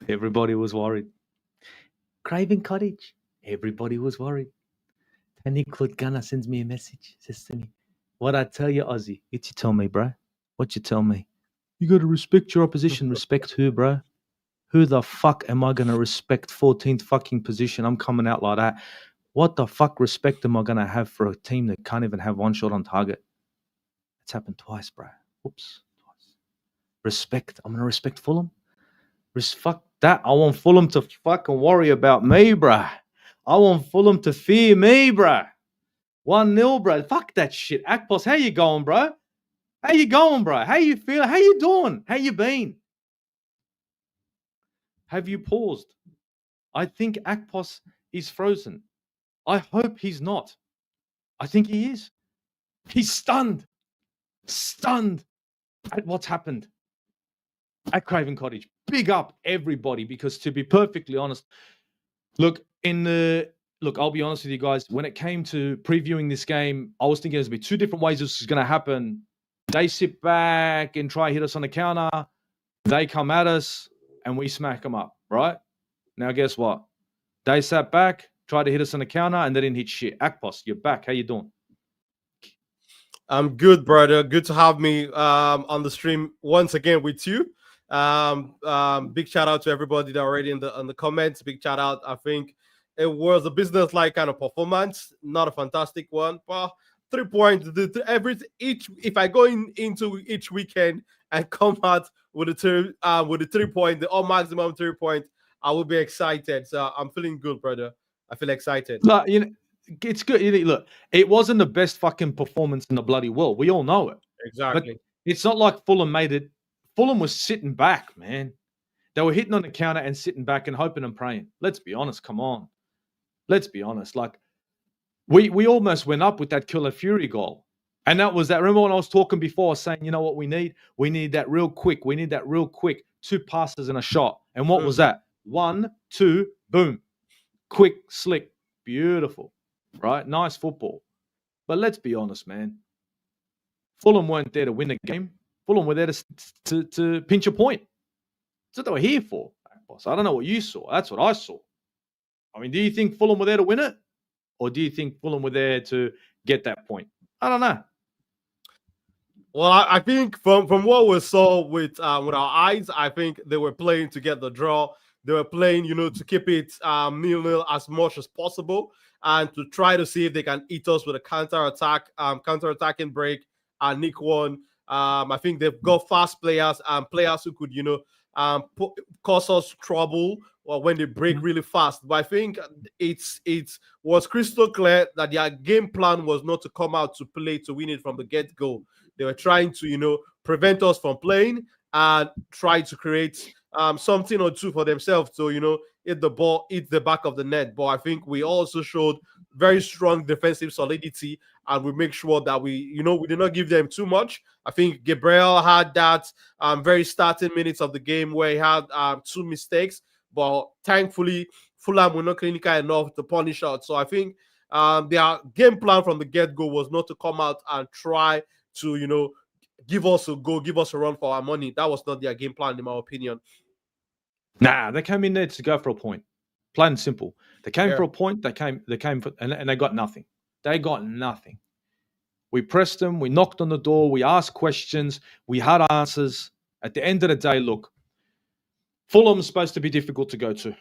Everybody was worried. Craven Cottage. Everybody was worried. Tony Claude Gunner sends me a message. Says to me, "What I tell you, Ozzy? What you tell me, bro? What you tell me? You got to respect your opposition. Respect who, bro? Who the fuck am I going to respect 14th fucking position? I'm coming out like that. What the fuck respect am I going to have for a team that can't even have one shot on target? It's happened twice, bro. Whoops. Twice. Respect. I'm going to respect Fulham. Fuck that. I want Fulham to fucking worry about me, bro. I want Fulham to fear me, bro. 1-0, bro. Fuck that shit. Akpos, how you going, bro? How you going, bro? How you feel? How you doing? How you been? Have you paused? I think Akpos is frozen. I hope he's not. I think he is. He's stunned. Stunned at what's happened at Craven Cottage. Big up everybody, because to be perfectly honest, look, I'll be honest with you guys. When it came to previewing this game, I was thinking there's going to be two different ways this is going to happen. They sit back and try to hit us on the counter. They come at us and we smack them up, right? Now, guess what? They sat back, tried to hit us on the counter, and they didn't hit shit. Akpos, you're back. How you doing? I'm good, brother. Good to have me on the stream once again with you. Big shout out to everybody that already in the comments. Big shout out. I think it was a business-like kind of performance, not a fantastic one, but 3 points. If I go into each weekend and come out with the 3 point, the all maximum 3 points, I will be excited. So I'm feeling good, brother. I feel excited. Look, it's good. Look, it wasn't the best fucking performance in the bloody world. We all know it. Exactly. But it's not like Fulham made it. Fulham was sitting back, man. They were hitting on the counter and sitting back and hoping and praying. Let's be honest. Come on. Let's be honest. Like, we almost went up with that Killer Fury goal. And that was that. Remember when I was talking before, saying, you know what we need? We need that real quick. We need that real quick. 2 passes and a shot. And what was that? 1, 2, boom. Quick, slick, beautiful. Right? Nice football. But let's be honest, man. Fulham weren't there to win the game. Fulham were there to pinch a point. That's what they were here for. I don't know what you saw. That's what I saw. I mean, do you think Fulham were there to win it? Or do you think Fulham were there to get that point? I don't know. Well, I think from what we saw with our eyes, I think they were playing to get the draw. They were playing, to keep it 0-0 as much as possible, and to try to see if they can eat us with a counter-attacking break and nick one. I think they've got fast players and players who could, cause us trouble or when they break really fast. But I think it was crystal clear that their game plan was not to come out to play to win it from the get-go. They were trying to, prevent us from playing and try to create something or two for themselves to, hit the ball, hit the back of the net. But I think we also showed very strong defensive solidity, and we make sure that we did not give them too much. I think Gabriel had that very starting minutes of the game where he had 2 mistakes, but thankfully Fulham were not clinical enough to punish us. So I think their game plan from the get-go was not to come out and try to, give us a go, give us a run for our money. That was not their game plan, in my opinion. Nah, they came in there to go for a point. Plain and simple. They came for a point. They came for, and they got nothing. They got nothing. We pressed them. We knocked on the door. We asked questions. We had answers. At the end of the day, look, Fulham's supposed to be difficult to go to.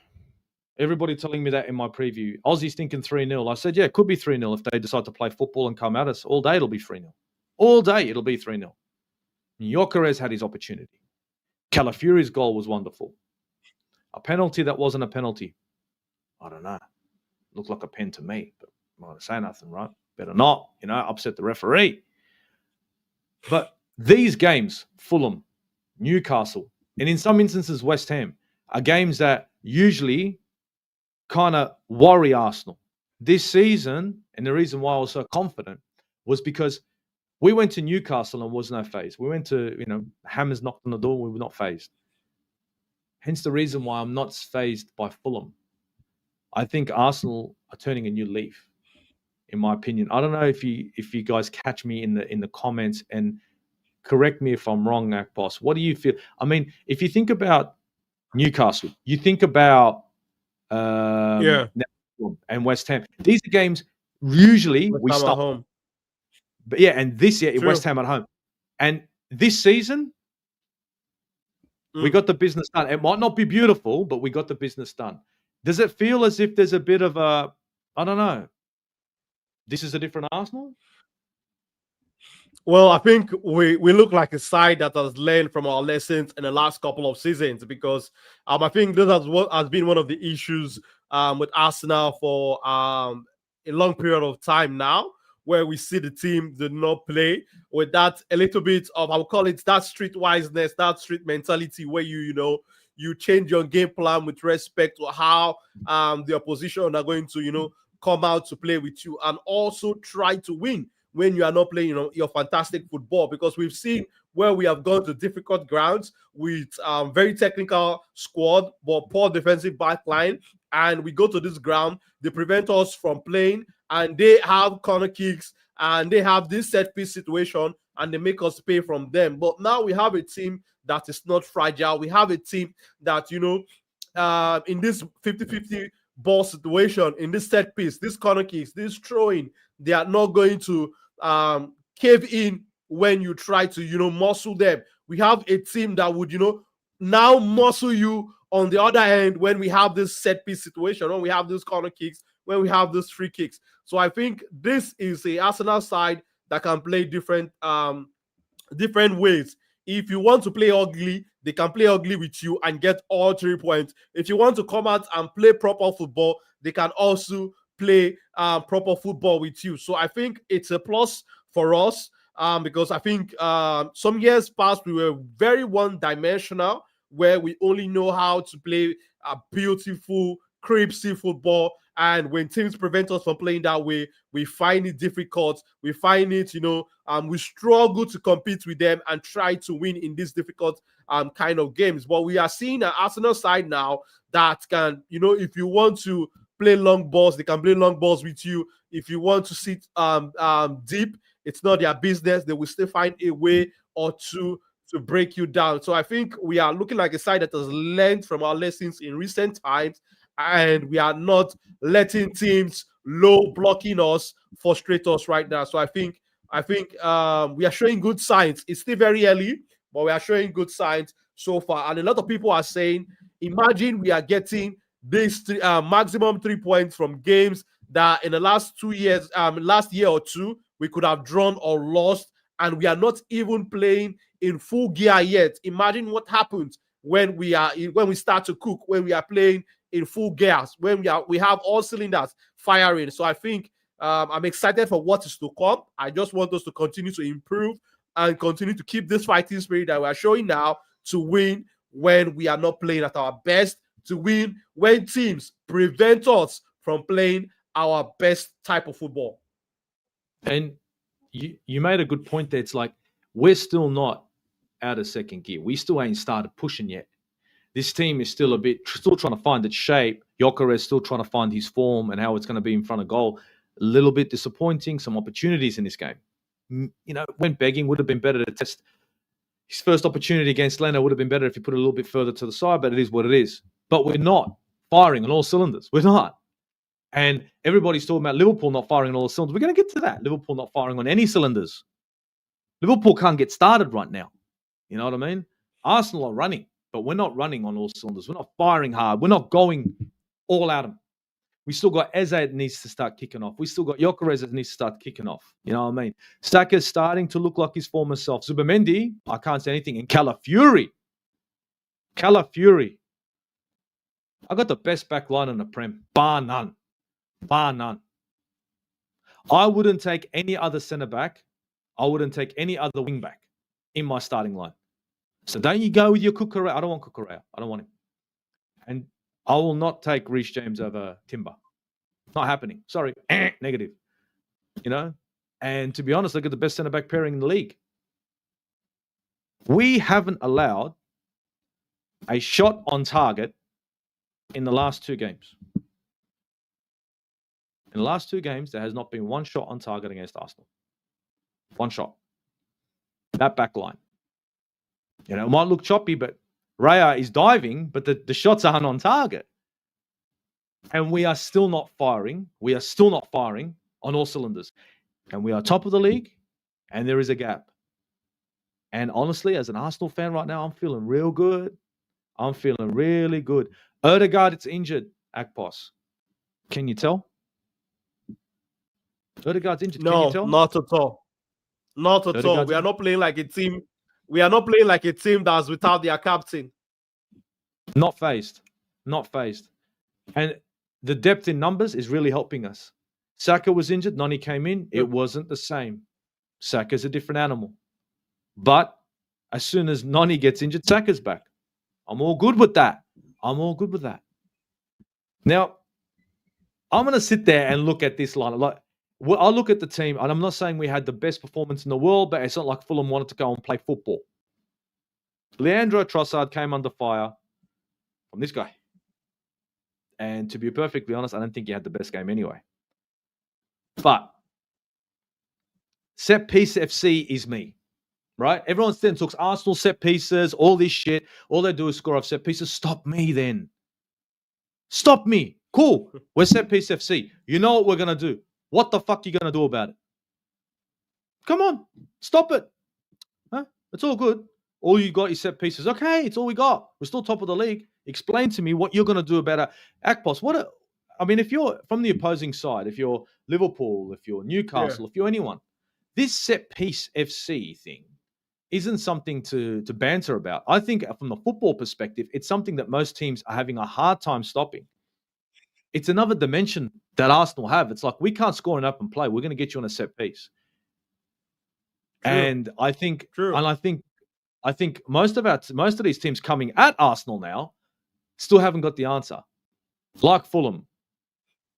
Everybody telling me that in my preview. Aussie's thinking 3-0. I said, yeah, it could be 3-0 if they decide to play football and come at us. All day it'll be 3-0. All day it'll be 3-0. Gyökeres had his opportunity. Calafiori's goal was wonderful. A penalty that wasn't a penalty. I don't know. Looked like a pen to me, but I'm not going to say nothing, right? Better not, upset the referee. But these games, Fulham, Newcastle, and in some instances West Ham, are games that usually kind of worry Arsenal. This season, and the reason why I was so confident was because we went to Newcastle and was no phase. We went to, hammers knocked on the door, we were not phased. Hence the reason why I'm not phased by Fulham. I think Arsenal are turning a new leaf, in my opinion. I don't know if you guys catch me in the comments, and correct me if I'm wrong, Akpos. What do you feel? I mean, if you think about Newcastle. You think about Yeah. and West Ham. These are games usually West we Ham at stop. home. But yeah, and this year True. West Ham at home. And this season, we got the business done. It might not be beautiful, but we got the business done. Does it feel as if there's a bit of a, I don't know, this is a different Arsenal? Well, I think we look like a side that has learned from our lessons in the last couple of seasons, because I think this has been one of the issues with Arsenal for a long period of time now, where we see the team did not play with that a little bit of, I would call it, that streetwiseness, that street mentality, where you change your game plan with respect to how the opposition are going to come out to play with you, and also try to win when you are not playing your fantastic football. Because we've seen where we have gone to difficult grounds with very technical squad but poor defensive backline, and we go to this ground, they prevent us from playing, and they have corner kicks and they have this set piece situation, and they make us pay from them. But now we have a team that is not fragile. We have a team that in this 50-50 ball situation, in this set piece, this corner kicks, this throwing, they are not going to cave in when you try to muscle them. We have a team that would now muscle you on the other end when we have this set piece situation, when we have these corner kicks, when we have these free kicks. So I think this is a Arsenal side that can play different ways. If you want to play ugly, they can play ugly with you and get all 3 points. If you want to come out and play proper football, they can also play proper football with you. So I think it's a plus for us, because I think some years past we were very one-dimensional, where we only know how to play a beautiful, crisp football. And when teams prevent us from playing that way, we find it difficult. We find it, we struggle to compete with them and try to win in these difficult kind of games. But we are seeing an Arsenal side now that can, if you want to play long balls, they can play long balls with you. If you want to sit deep, it's not their business. They will still find a way or two to break you down. So I think we are looking like a side that has learned from our lessons in recent times, and we are not letting teams low blocking us frustrate us right now. So I think we are showing good signs. It's still very early, but we are showing good signs so far. And a lot of people are saying, imagine we are getting this maximum 3 points from games that in the last 2 years, last year or two, we could have drawn or lost, and we are not even playing in full gear yet. Imagine what happens when we start to cook, when we are playing in full gears, when we have all cylinders firing. So I think I'm excited for what is to come. I just want us to continue to improve and continue to keep this fighting spirit that we are showing now, to win when we are not playing at our best, to win when teams prevent us from playing our best type of football. And you made a good point there. It's like we're still not out of second gear. We still ain't started pushing yet. This team is still still trying to find its shape. Gyökeres still trying to find his form and how it's going to be in front of goal. A little bit disappointing. Some opportunities in this game. Went begging. Would have been better to test his first opportunity against Leno. Would have been better if he put it a little bit further to the side, but it is what it is. But we're not firing on all cylinders. We're not. And everybody's talking about Liverpool not firing on all cylinders. We're going to get to that. Liverpool not firing on any cylinders. Liverpool can't get started right now. You know what I mean? Arsenal are running, but we're not running on all cylinders. We're not firing hard. We're not going all at them. We still got Eze that needs to start kicking off. We still got Gyökeres that needs to start kicking off. You know what I mean? Saka's starting to look like his former self. Zubimendi, I can't say anything. And Calafiori. I got the best back line in the Prem. Bar none. I wouldn't take any other centre back. I wouldn't take any other wing back in my starting line. So don't you go with your Cucurella. I don't want Cucurella. I don't want him. And I will not take Reece James over Timber. Not happening. Sorry. Negative. And to be honest, look at the best centre-back pairing in the league. We haven't allowed a shot on target in the last 2 games. In the last 2 games, there has not been one shot on target against Arsenal. One shot. That back line. It might look choppy, but Raya is diving, but the shots aren't on target. And we are still not firing. We are still not firing on all cylinders. And we are top of the league, and there is a gap. And honestly, as an Arsenal fan right now, I'm feeling real good. I'm feeling really good. Odegaard, it's injured, Akpos. Can you tell? Odegaard's injured. Can you No, tell? not at all. Not at all. We are not playing like a team. We are not playing like a team that's without their captain. Not phased. Not phased. And the depth in numbers is really helping us. Saka was injured. Noni came in. It wasn't the same. Saka's a different animal. But as soon as Noni gets injured, Saka's back. I'm all good with that. I'm all good with that. Now, I'm going to sit there and look at this line. Like, I'll look at the team, and I'm not saying we had the best performance in the world, but it's not like Fulham wanted to go and play football. Leandro Trossard came under fire from this guy. And to be perfectly honest, I don't think he had the best game anyway. But set piece FC is me, right? Everyone then talks Arsenal set pieces, all this shit. All they do is score off set pieces. Stop me then. Stop me. Cool. We're set piece FC. You know what we're going to do. What the fuck are you going to do about it? Come on. Stop it. Huh? It's all good. All you got is set pieces. Okay, it's all we got. We're still top of the league. Explain to me what you're going to do about it. Akpos, if you're from the opposing side, if you're Liverpool, if you're Newcastle, if you're anyone, this set piece FC thing isn't something to banter about. I think from the football perspective, it's something that most teams are having a hard time stopping. It's another dimension that Arsenal have. It's like, we can't score an open play. We're going to get you on a set piece. True. And I think, I think most of these teams coming at Arsenal now still haven't got the answer. Like Fulham.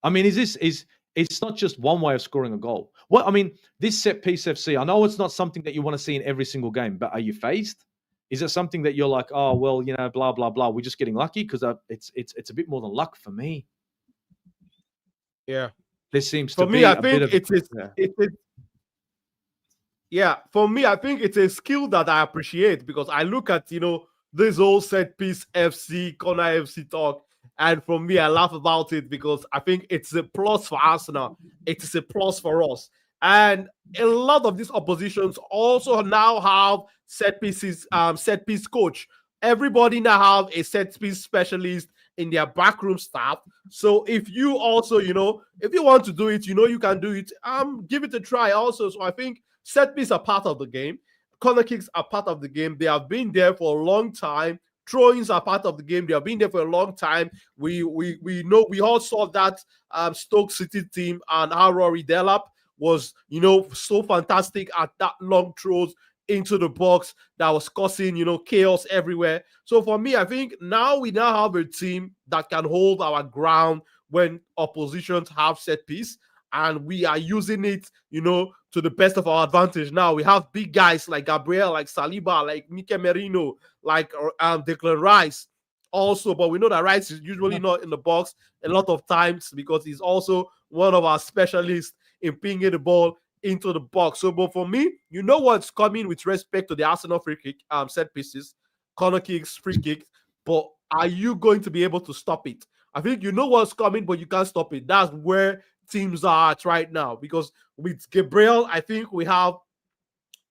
I mean, it's not just one way of scoring a goal. This set piece FC, I know it's not something that you want to see in every single game, but are you phased? Is it something that you're like, oh, well, blah, blah, blah, we're just getting lucky? Because it's a bit more than luck for me. Yeah. There seems for to me, be I a think bit of... for me, I think it's a skill that I appreciate, because I look at, this whole set piece FC, corner FC talk, and for me, I laugh about it because I think it's a plus for Arsenal. It is a plus for us. And a lot of these oppositions also now have set piece coach. Everybody now have a set piece specialist in their backroom staff. So if you also, if you want to do it, you can do it. Give it a try also. So I think set piece are part of the game. Corner kicks are part of the game. They have been there for a long time. Throw-ins are part of the game. They have been there for a long time. We know, we all saw that Stoke City team and how Rory Delap was, so fantastic at that long throws into the box that was causing, chaos everywhere. So for me, I think now we have a team that can hold our ground when oppositions have set piece, and we are using it, to the best of our advantage. Now we have big guys like Gabriel, like Saliba, like Mikel Merino, like Declan Rice also, but we know that Rice is usually not in the box a lot of times because he's also one of our specialists in pinging the ball into the box. So, but for me, what's coming with respect to the Arsenal free kick, set pieces, corner kicks, free kicks, but are you going to be able to stop it? I think you know what's coming, but you can't stop it. That's where teams are at right now, because with Gabriel, I think we have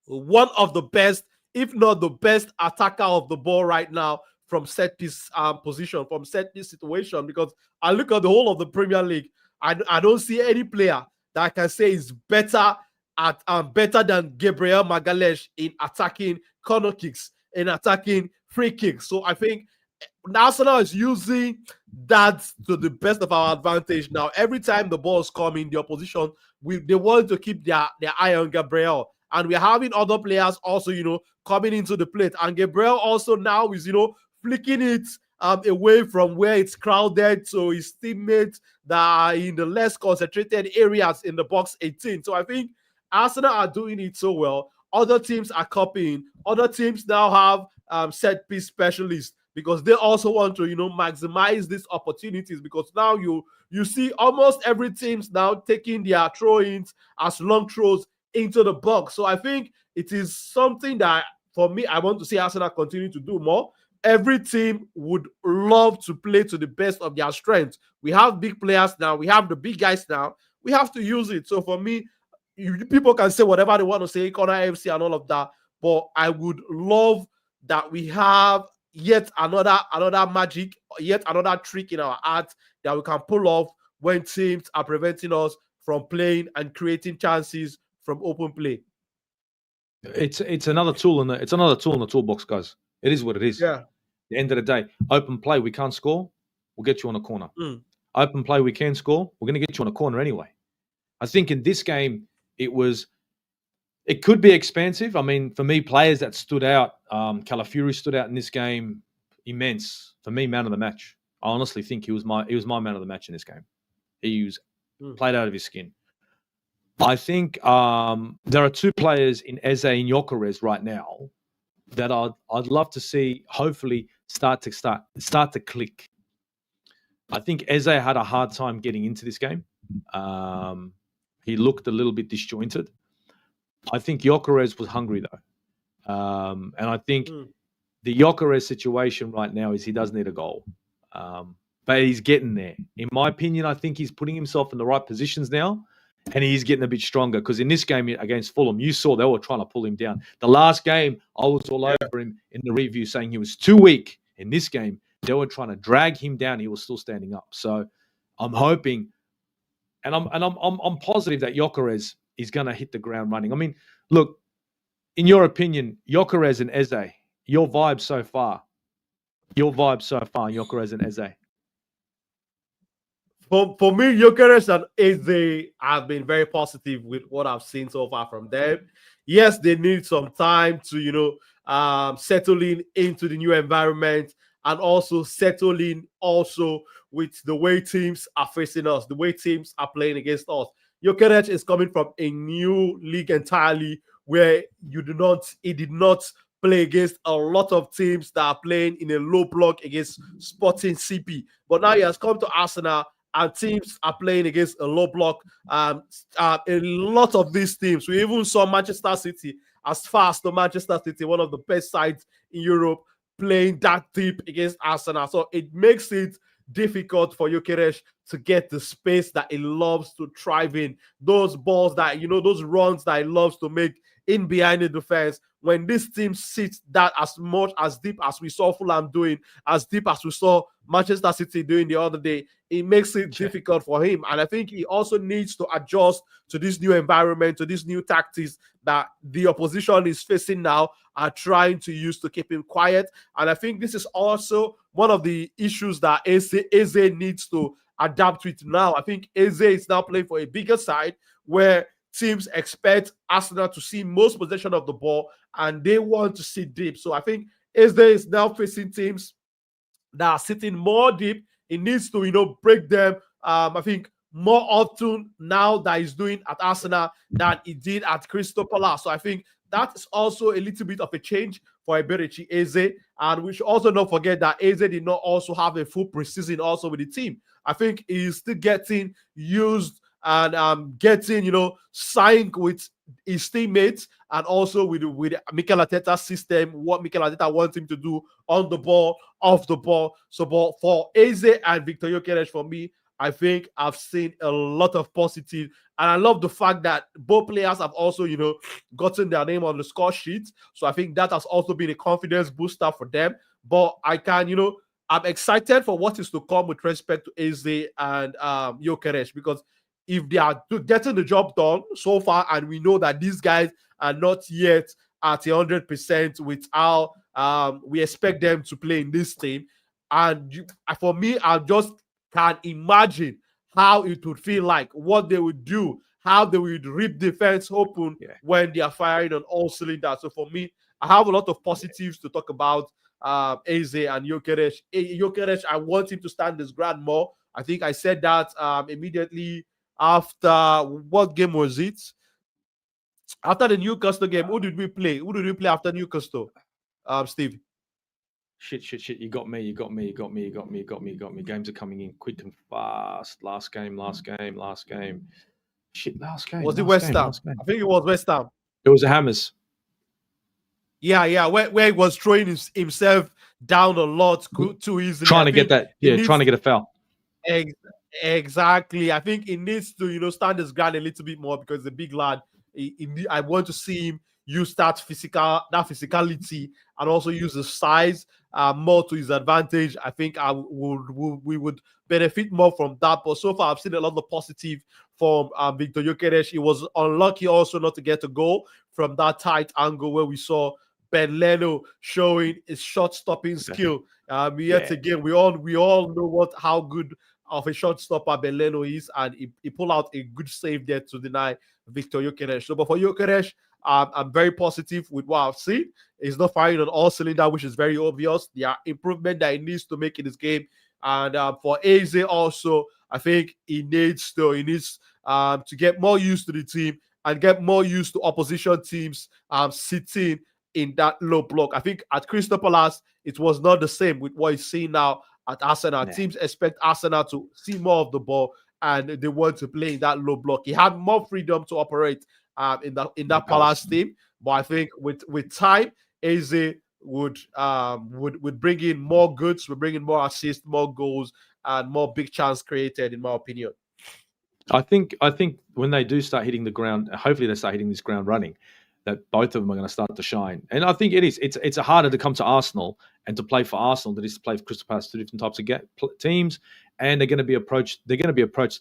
one of the best, if not the best, attacker of the ball right now from set piece position, from set piece situation, because I look at the whole of the Premier League, I don't see any player that I can say is better than Gabriel Magalhaes in attacking corner kicks, in attacking free kicks. So I think Arsenal is using that to the best of our advantage now. Every time the ball is coming, the opposition, they want to keep their eye on Gabriel. And we're having other players also, coming into the plate. And Gabriel also now is, flicking it away from where it's crowded, so his teammates that are in the less concentrated areas in the box 18. So I think Arsenal are doing it so well. Other teams are copying. Other teams now have set piece specialists, because they also want to, maximize these opportunities, because now you see almost every team's now taking their throw-ins as long throws into the box. So I think it is something that, for me, I want to see Arsenal continue to do more. every team would love to play to the best of their strength. We have big players now. We have the big guys now. We have to use it. So for me, people can say whatever they want to say, corner AFC and all of that. But I would love that we have yet another magic, yet another trick in our art that we can pull off when teams are preventing us from playing and creating chances from open play. It's another tool in the toolbox, guys. It is what it is. Yeah. At the end of the day, open play, we can't score, we'll get you on a corner. Open play, we can score, we're going to get you on a corner anyway. I think in this game, it could be expansive. I mean, for me, players that stood out, Calafiori stood out in this game, immense. For me, man of the match. I honestly think he was my man of the match in this game. He was played out of his skin. I think there are two players in Eze and Gyökeres right now that I'd love to see hopefully start to click. I think Eze had a hard time getting into this game. He looked a little bit disjointed. I think Gyökeres was hungry though. And I think the Gyökeres situation right now is he does need a goal. But he's getting there. In my opinion, I think he's putting himself in the right positions now. And he's getting a bit stronger because in this game against Fulham, you saw they were trying to pull him down. The last game, I was all over him in the review saying he was too weak. In this game, they were trying to drag him down. He was still standing up. So I'm hoping, and I'm positive that Gyökeres is going to hit the ground running. I mean, look, in your opinion, Gyökeres and Eze, your vibe so far, Gyökeres and Eze. For me, Gyökeres and Eze have been very positive with what I've seen so far from them. Yes, they need some time to, settle into the new environment and also settle in also with the way teams are facing us, the way teams are playing against us. Gyökeres is coming from a new league entirely where he did not play against a lot of teams that are playing in a low block against Sporting CP. But now he has come to Arsenal and teams are playing against a low block. A lot of these teams, we even saw Manchester City as fast to Manchester City, one of the best sides in Europe, playing that deep against Arsenal. So it makes it difficult for Gyökeres to get the space that he loves to thrive in. Those balls that, those runs that he loves to make in behind the defense. When this team sits that as much as deep as we saw Fulham doing, as deep as we saw Manchester City doing the other day, it makes it difficult for him. And I think he also needs to adjust to this new environment, to these new tactics that the opposition is facing now, are trying to use to keep him quiet. And I think this is also one of the issues that Eze needs to adapt with now. I think Eze is now playing for a bigger side where teams expect Arsenal to see most possession of the ball and they want to sit deep. So I think Eze is now facing teams that are sitting more deep. He needs to, break them. I think more often now that he's doing at Arsenal than he did at Crystal Palace. So I think that is also a little bit of a change for Eberechi Eze. And we should also not forget that Eze did not also have a full preseason also with the team. I think he's still getting used and getting, signed with his teammates and also with Mikel Arteta's system, what Mikel Arteta wants him to do on the ball, off the ball. So but for Eze and Victor Gyökeres, for me, I think I've seen a lot of positive. And I love the fact that both players have also, gotten their name on the score sheet. So I think that has also been a confidence booster for them. But I can, I'm excited for what is to come with respect to Eze and Gyökeres, because if they are getting the job done so far, and we know that these guys are not yet at 100% with how we expect them to play in this team, and for me, I just can imagine how it would feel like, what they would do, how they would rip defense open when they are firing on all cylinders. So for me, I have a lot of positives to talk about Eze and Gyökeres. Gyökeres, I want him to stand his ground more. I think I said that immediately after, what game was it? After the Newcastle game, who did we play? Who did we play after Newcastle? Steve. Shit. You got me. Games are coming in quick and fast. Last game. Shit, last game. Was it West Ham? I think it was West Ham. It was the Hammers. where he was throwing himself down a lot too easily. Trying to get that, trying to get a foul. Exactly. I think he needs to, stand his ground a little bit more because the big lad. I want to see him use that physicality, and also use the size more to his advantage. I think we would benefit more from that. But so far, I've seen a lot of positive from Victor Gyökeres. He was unlucky also not to get a goal from that tight angle where we saw Ben Leno showing his shot stopping skill. Yet again, we all know how good of a shot stopper Ben Leno is, and he pulled out a good save there to deny Victor Gyökeres. So, but for Gyökeres, I'm very positive with what I've seen. He's not firing on all cylinders, which is very obvious. There are improvement that he needs to make in his game. And for Eze also, I think he needs to get more used to the team and get more used to opposition teams sitting in that low block. I think at Crystal Palace, it was not the same with what he's seeing now at Arsenal. Teams expect Arsenal to see more of the ball, and they want to play in that low block. He had more freedom to operate in that Palace team, but I think with time, Eze would bring in more goods, would bring in more assists, more goals, and more big chance created, in my opinion. I think when they do start hitting the ground, hopefully they start hitting this ground running, that both of them are going to start to shine. And I think it's harder to come to Arsenal and to play for Arsenal than it is to play for Crystal Palace, two different types of teams, and they're going to be approached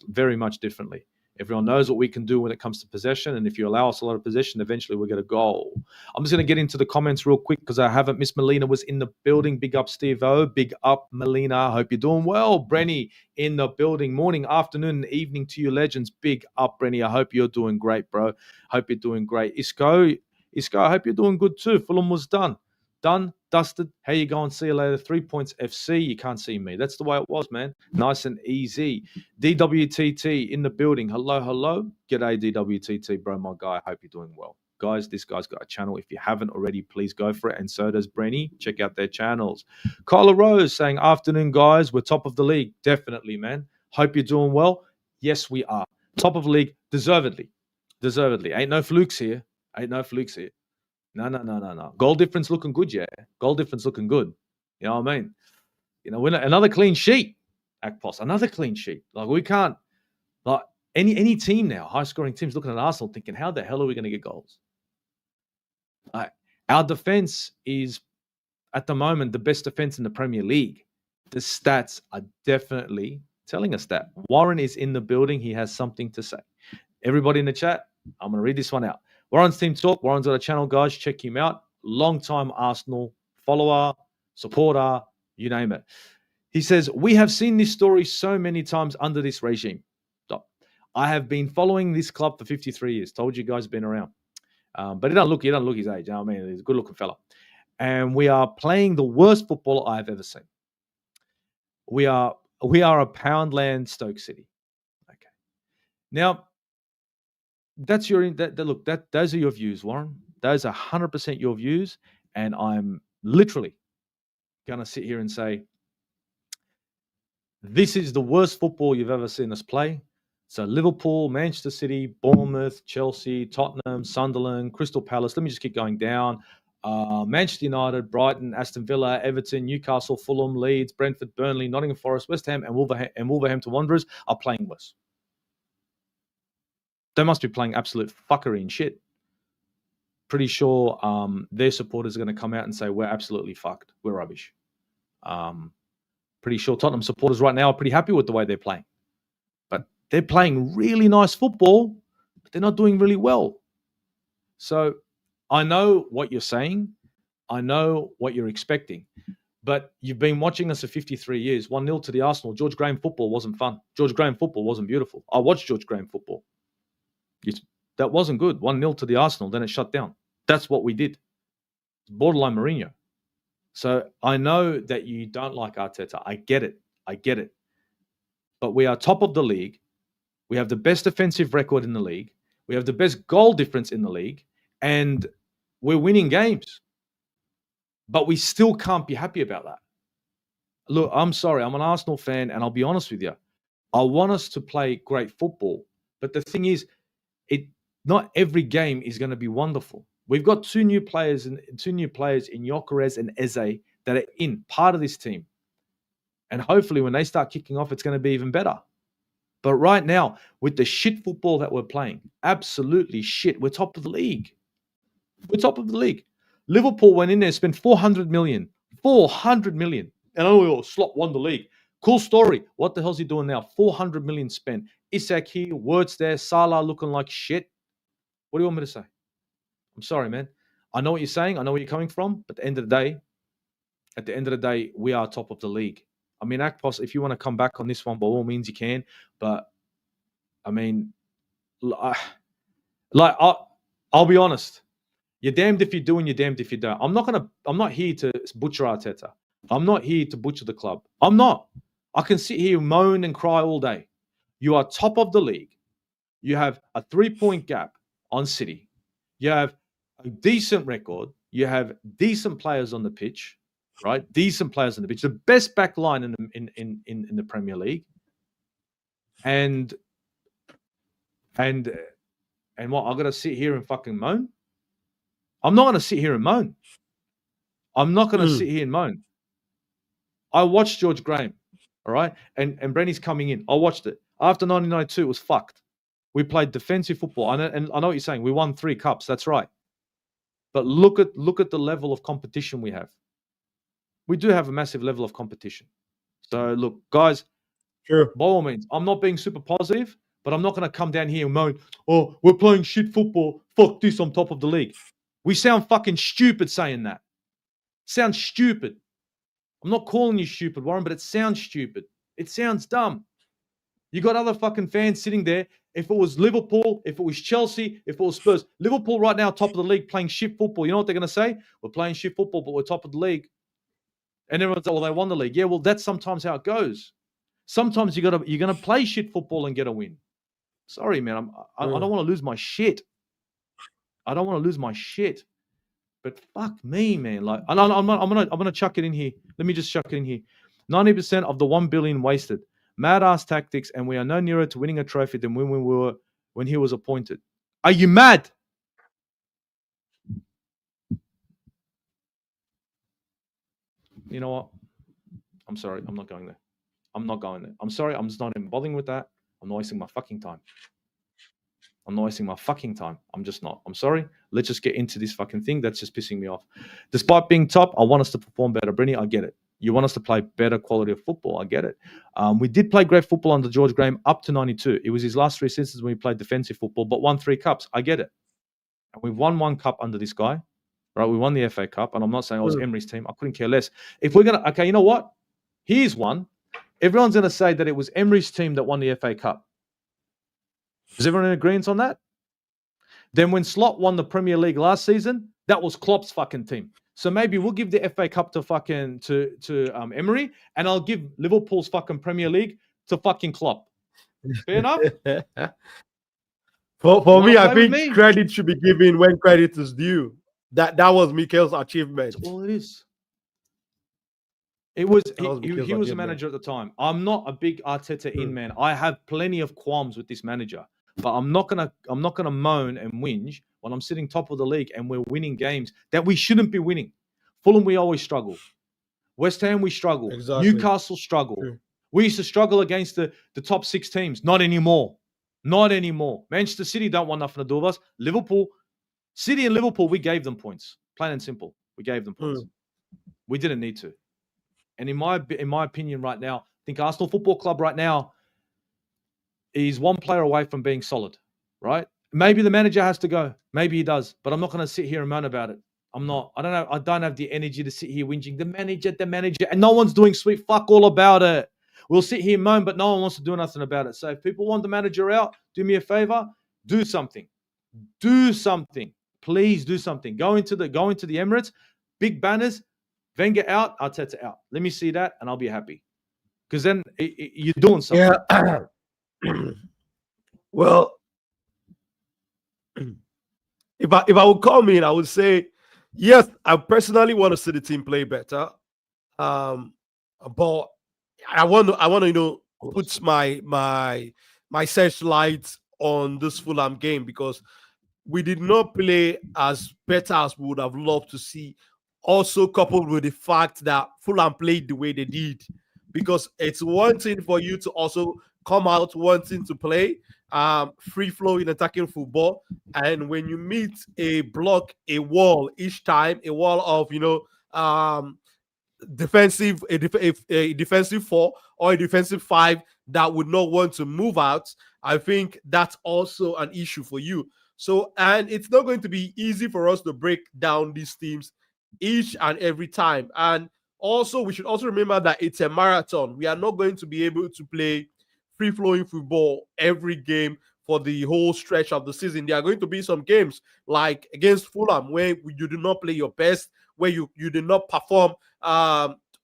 very much differently. Everyone knows what we can do when it comes to possession, and if you allow us a lot of possession, eventually we'll get a goal. I'm just going to get into the comments real quick because I haven't. Miss Melina was in the building. Big up, Steve-O. Big up, Melina. Hope you're doing well. Brenny in the building. Morning, afternoon, and evening to you legends. Big up, Brenny. I hope you're doing great, bro. Hope you're doing great. Isco, I hope you're doing good too. Fulham was done, dusted. How you going? See you later. 3 points FC. You can't see me. That's the way it was, man. Nice and easy. DWTT in the building. Hello. G'day, DWTT, bro, my guy. I hope you're doing well. Guys, this guy's got a channel. If you haven't already, please go for it. And so does Brenny. Check out their channels. Kyla Rose saying, afternoon, guys. We're top of the league. Definitely, man. Hope you're doing well. Yes, we are. Top of the league. Deservedly. Ain't no flukes here. No. Goal difference looking good, yeah. Goal difference looking good. You know what I mean? Another clean sheet, Akpos. Another clean sheet. Like, we can't, like, any team now, high-scoring teams looking at Arsenal thinking, how the hell are we going to get goals? Our defense is, at the moment, the best defense in the Premier League. The stats are definitely telling us that. Warren is in the building. He has something to say. Everybody in the chat, I'm going to read this one out. Warren's Team Talk. Warren's got a channel, guys. Check him out. Long-time Arsenal follower, supporter, you name it. He says, we have seen this story so many times under this regime. I have been following this club for 53 years. Told you guys been around. But he don't look his age. You know what I mean? He's a good-looking fella. And we are playing the worst football I've ever seen. We are a Poundland Stoke City. Okay. Now, those are your views, Warren. Those are 100% your views, and I'm literally going to sit here and say this is the worst football you've ever seen us play. So Liverpool, Manchester City, Bournemouth, Chelsea, Tottenham, Sunderland, Crystal Palace. Let me just keep going down. Manchester United, Brighton, Aston Villa, Everton, Newcastle, Fulham, Leeds, Brentford, Burnley, Nottingham Forest, West Ham, and Wolverhampton Wanderers are playing worse. They must be playing absolute fuckery and shit. Pretty sure their supporters are going to come out and say, we're absolutely fucked. We're rubbish. Pretty sure Tottenham supporters right now are pretty happy with the way they're playing. But they're playing really nice football, but they're not doing really well. So I know what you're saying. I know what you're expecting. But you've been watching us for 53 years. 1-0 to the Arsenal. George Graham football wasn't fun. George Graham football wasn't beautiful. I watched George Graham football. That wasn't good. 1-0 to the Arsenal, then it shut down. That's what we did. Borderline Mourinho. So I know that you don't like Arteta. I get it. But we are top of the league. We have the best defensive record in the league. We have the best goal difference in the league. And we're winning games. But we still can't be happy about that. Look, I'm sorry. I'm an Arsenal fan, and I'll be honest with you. I want us to play great football. But the thing is, not every game is going to be wonderful. We've got two new players in Gyökeres and Eze that are in part of this team. And hopefully when they start kicking off, it's going to be even better. But right now, with the shit football that we're playing, absolutely shit, we're top of the league. We're top of the league. Liverpool went in there, spent 400 million. 400 million. And oh, Slot won the league. Cool story. What the hell's he doing now? 400 million spent. Isak here, Wirtz there, Salah looking like shit. What do you want me to say? I'm sorry, man. I know what you're saying. I know where you're coming from. But at the end of the day, we are top of the league. I mean, Akpos, if you want to come back on this one, by all means you can. But I mean, I'll be honest. You're damned if you do and you're damned if you don't. I'm not here to butcher Arteta. I'm not here to butcher the club. I'm not. I can sit here, moan and cry all day. You are top of the league. You have a 3-point gap on City. You have a decent record. You have decent players on the pitch, right? Decent players on the pitch. The best back line in the Premier League. And what, I've got to sit here and fucking moan? I'm not going to sit here and moan. I'm not going to sit here and moan. I watched George Graham, all right? And Brenny's coming in. I watched it. After 1992, it was fucked. We played defensive football. And I know what you're saying. We won 3 cups. That's right. But look at the level of competition we have. We do have a massive level of competition. So, look, guys, sure. By all means, I'm not being super positive, but I'm not going to come down here and moan, oh, we're playing shit football. Fuck this, I'm top of the league. We sound fucking stupid saying that. Sounds stupid. I'm not calling you stupid, Warren, but it sounds stupid. It sounds dumb. You got other fucking fans sitting there. If it was Liverpool, if it was Chelsea, if it was Spurs, Liverpool right now top of the league playing shit football. You know what they're going to say? We're playing shit football, but we're top of the league. And everyone's like, well, they won the league. Yeah, well, that's sometimes how it goes. Sometimes you're gonna play shit football and get a win. Sorry, man. I don't want to lose my shit. I don't want to lose my shit. But fuck me, man. Like, I'm gonna chuck it in here. Let me just chuck it in here. 90% of the 1 billion wasted. Mad ass tactics, and we are no nearer to winning a trophy than when he was appointed. Are you mad? You know what? I'm sorry. I'm not going there. I'm sorry. I'm just not even bothering with that. I'm not wasting my fucking time. I'm just not. I'm sorry. Let's just get into this fucking thing. That's just pissing me off. Despite being top, I want us to perform better. Brenny, I get it. You want us to play better quality of football. I get it. We did play great football under George Graham up to 92. It was his last 3 seasons when we played defensive football, but won 3 cups. I get it. And we've won 1 cup under this guy. Right? We won the FA Cup. And I'm not saying it was Emery's team. I couldn't care less. If we're going to... Okay, you know what? Here's one. Everyone's going to say that it was Emery's team that won the FA Cup. Is everyone in agreement on that? Then when Slot won the Premier League last season, that was Klopp's fucking team. So maybe we'll give the FA Cup to fucking to Emery, and I'll give Liverpool's fucking Premier League to fucking Klopp. Fair enough? For me, I think credit should be given when credit is due. That was Mikel's achievement. That's all it is. It was he was a manager at the time. I'm not a big Arteta in man. I have plenty of qualms with this manager, but I'm not gonna moan and whinge when I'm sitting top of the league and we're winning games that we shouldn't be winning. Fulham, we always struggle. West Ham, we struggle. Exactly. Newcastle struggle. We used to struggle against the top 6 teams. Not anymore. Not anymore. Manchester City don't want nothing to do with us. City and Liverpool, we gave them points. Plain and simple. We gave them points. We didn't need to. And in my opinion right now, I think Arsenal Football Club right now is 1 player away from being solid, right? Maybe the manager has to go. Maybe he does. But I'm not going to sit here and moan about it. I'm not. I don't know. I don't have the energy to sit here whinging. The manager. And no one's doing sweet fuck all about it. We'll sit here and moan, but no one wants to do nothing about it. So if people want the manager out, do me a favor. Do something. Do something. Please do something. Go into the Emirates. Big banners. Wenger out, Arteta out. Let me see that, and I'll be happy. Because then you're doing something. Yeah. Well, if I would come in, I would say, yes, I personally want to see the team play better. But I want to put my searchlight on this Fulham game, because we did not play as better as we would have loved to see. Also, coupled with the fact that Fulham played the way they did, because it's one thing for you to also come out wanting to play free flowing attacking football, and when you meet a block, a wall each time, a wall of defensive a defensive four or a defensive five that would not want to move out, I think that's also an issue for you. So, and it's not going to be easy for us to break down these teams each and every time. And also, we should also remember that it's a marathon. We are not going to be able to play free flowing football every game for the whole stretch of the season. There are going to be some games like against Fulham where you do not play your best, where you did not perform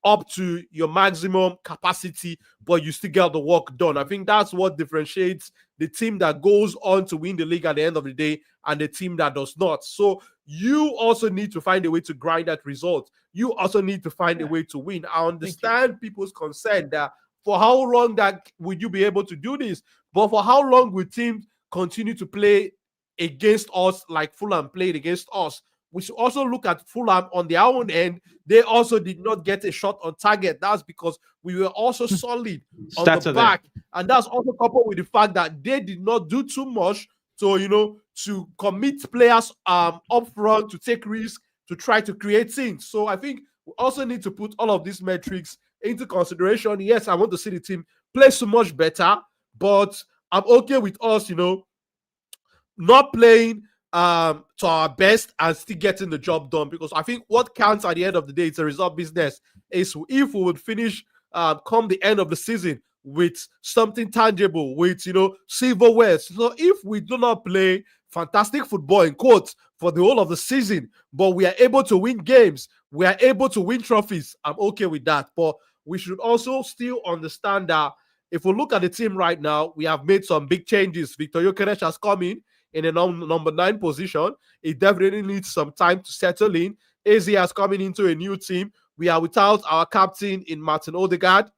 up to your maximum capacity, but you still get the work done. I think that's what differentiates the team that goes on to win the league at the end of the day and the team that does not. So you also need to find a way to grind that result. You also need to find a way to win. I understand people's concern that for how long that would you be able to do this, but for how long will teams continue to play against us like Fulham played against us? We should also look at Fulham on their own end. They also did not get a shot on target. That's because we were also solid on the back. And that's also coupled with the fact that they did not do too much to commit players up front, to take risks, to try to create things. So I think we also need to put all of these metrics into consideration. Yes, I want to see the team play so much better, but I'm okay with us, not playing to our best and still getting the job done, because I think what counts at the end of the day, it's a result business, is if we would finish come the end of the season with something tangible, with silverware. So if we do not play fantastic football in quotes for the whole of the season, but we are able to win games, we are able to win trophies, I'm okay with that. But we should also still understand that if we look at the team right now, we have made some big changes. Victor Gyökeres has come in a number 9 position. It definitely needs some time to settle in. AZ has coming into a new team. We are without our captain in Martin Odegaard.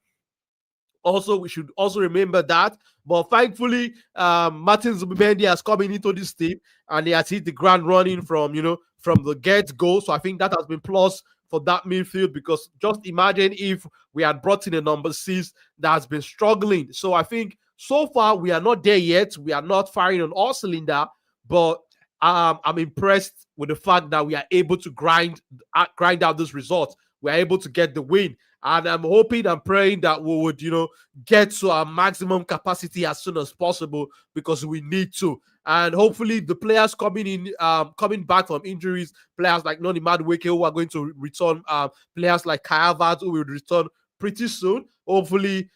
Also, we should also remember that. But thankfully, Martin Zubimendi has coming into this team and he has hit the ground running from the get-go. So I think that has been plus for that midfield, because just imagine if we had brought in a number 6 that has been struggling. So I think so far we are not there yet. We are not firing on all cylinder, but I'm impressed with the fact that we are able to grind out this result. We are able to get the win. And I'm hoping and praying that we would, get to our maximum capacity as soon as possible, because we need to. And hopefully the players coming back from injuries, players like Noni Madueke who are going to return, players like Kai Havertz who will return pretty soon. Hopefully,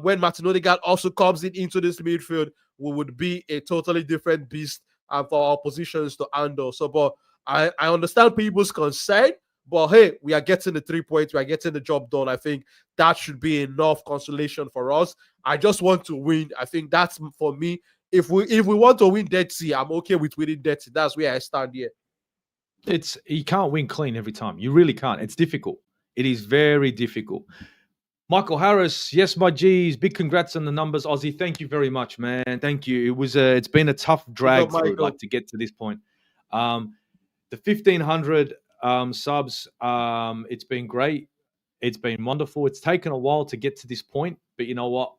when Martin Odegaard also comes into this midfield, we would be a totally different beast for our positions to handle. So, but I understand people's concern. But hey, we are getting the 3 points. We are getting the job done. I think that should be enough consolation for us. I just want to win. I think that's for me. If we want to win Dead Sea, I'm okay with winning Dead Sea. That's where I stand here. You can't win clean every time. You really can't. It's difficult. It is very difficult. Michael Harris, yes, my G's. Big congrats on the numbers, Ozzy. Thank you very much, man. Thank you. It's been a tough drag through, to get to this point. The 1,500 subs, it's been great. It's been wonderful. It's taken a while to get to this point, but you know what?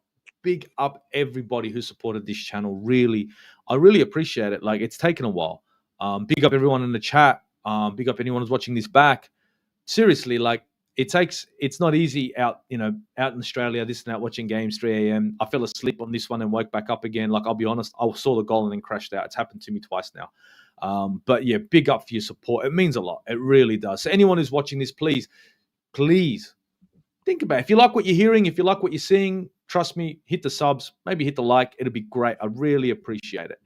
Big up everybody who supported this channel. Really, I really appreciate it. It's taken a while. Big up everyone in the chat. Big up anyone who's watching this back. Seriously, it's not easy out in Australia, this and that, watching games 3 a.m. I fell asleep on this one and woke back up again. I'll be honest, I saw the goal and then crashed out. It's happened to me twice now. But yeah, big up for your support. It means a lot. It really does. So anyone who's watching this, please think about it. If you like what you're hearing, if you like what you're seeing, trust me, hit the subs, maybe hit the like. It'll be great. I really appreciate it.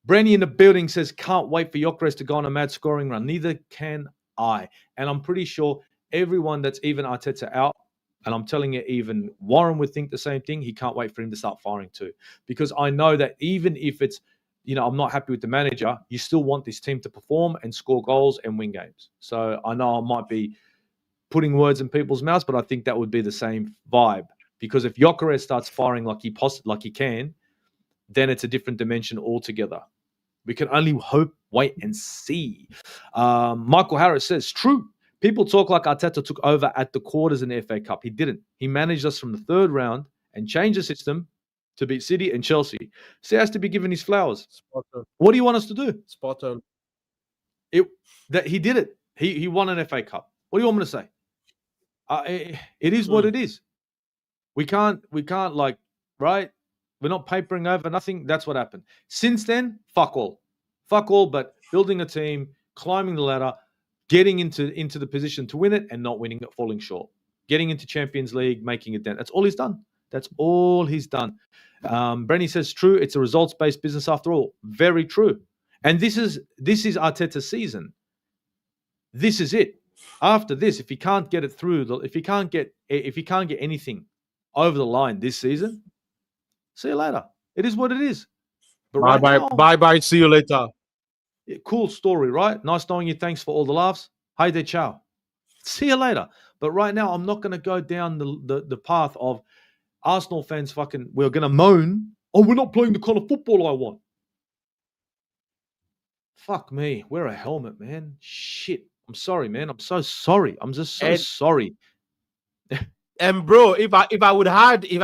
Brandy in the building says, can't wait for Gyökeres to go on a mad scoring run. Neither can I. And I'm pretty sure everyone that's even Arteta out, and I'm telling you, even Warren would think the same thing. He can't wait for him to start firing too. Because I know that even if it's, I'm not happy with the manager, you still want this team to perform and score goals and win games. So I know I might be putting words in people's mouths, but I think that would be the same vibe. Because if Gyökeres starts firing like he can, then it's a different dimension altogether. We can only hope Wait and see. Michael Harris says, true. People talk like Arteta took over at the quarters in the FA Cup. He didn't. He managed us from the third round and changed the system to beat City and Chelsea. So he has to be given his flowers. Spot on. What do you want us to do? Spot on. That he did it. He won an FA Cup. What do you want me to say? It is what it is. We can't like, right? We're not papering over nothing. That's what happened. Since then, fuck all, but building a team, climbing the ladder, getting into the position to win it and not winning it, falling short, getting into Champions League, making it down. That's all he's done. Brenny says, true. It's a results-based business after all. Very true. And this is Arteta's season. This is it. After this, if he can't get it through, if he can't get anything over the line this season, see you later. It is what it is. But bye. See you later. Cool story, right? Nice knowing you. Thanks for all the laughs. Hey there, ciao. See you later. But right now, I'm not going to go down the path of Arsenal fans we're going to moan, oh, we're not playing the kind of football I want. Fuck me. Wear a helmet, man. Shit. I'm sorry, man. I'm so sorry. I'm just so sorry. And bro, if I would had in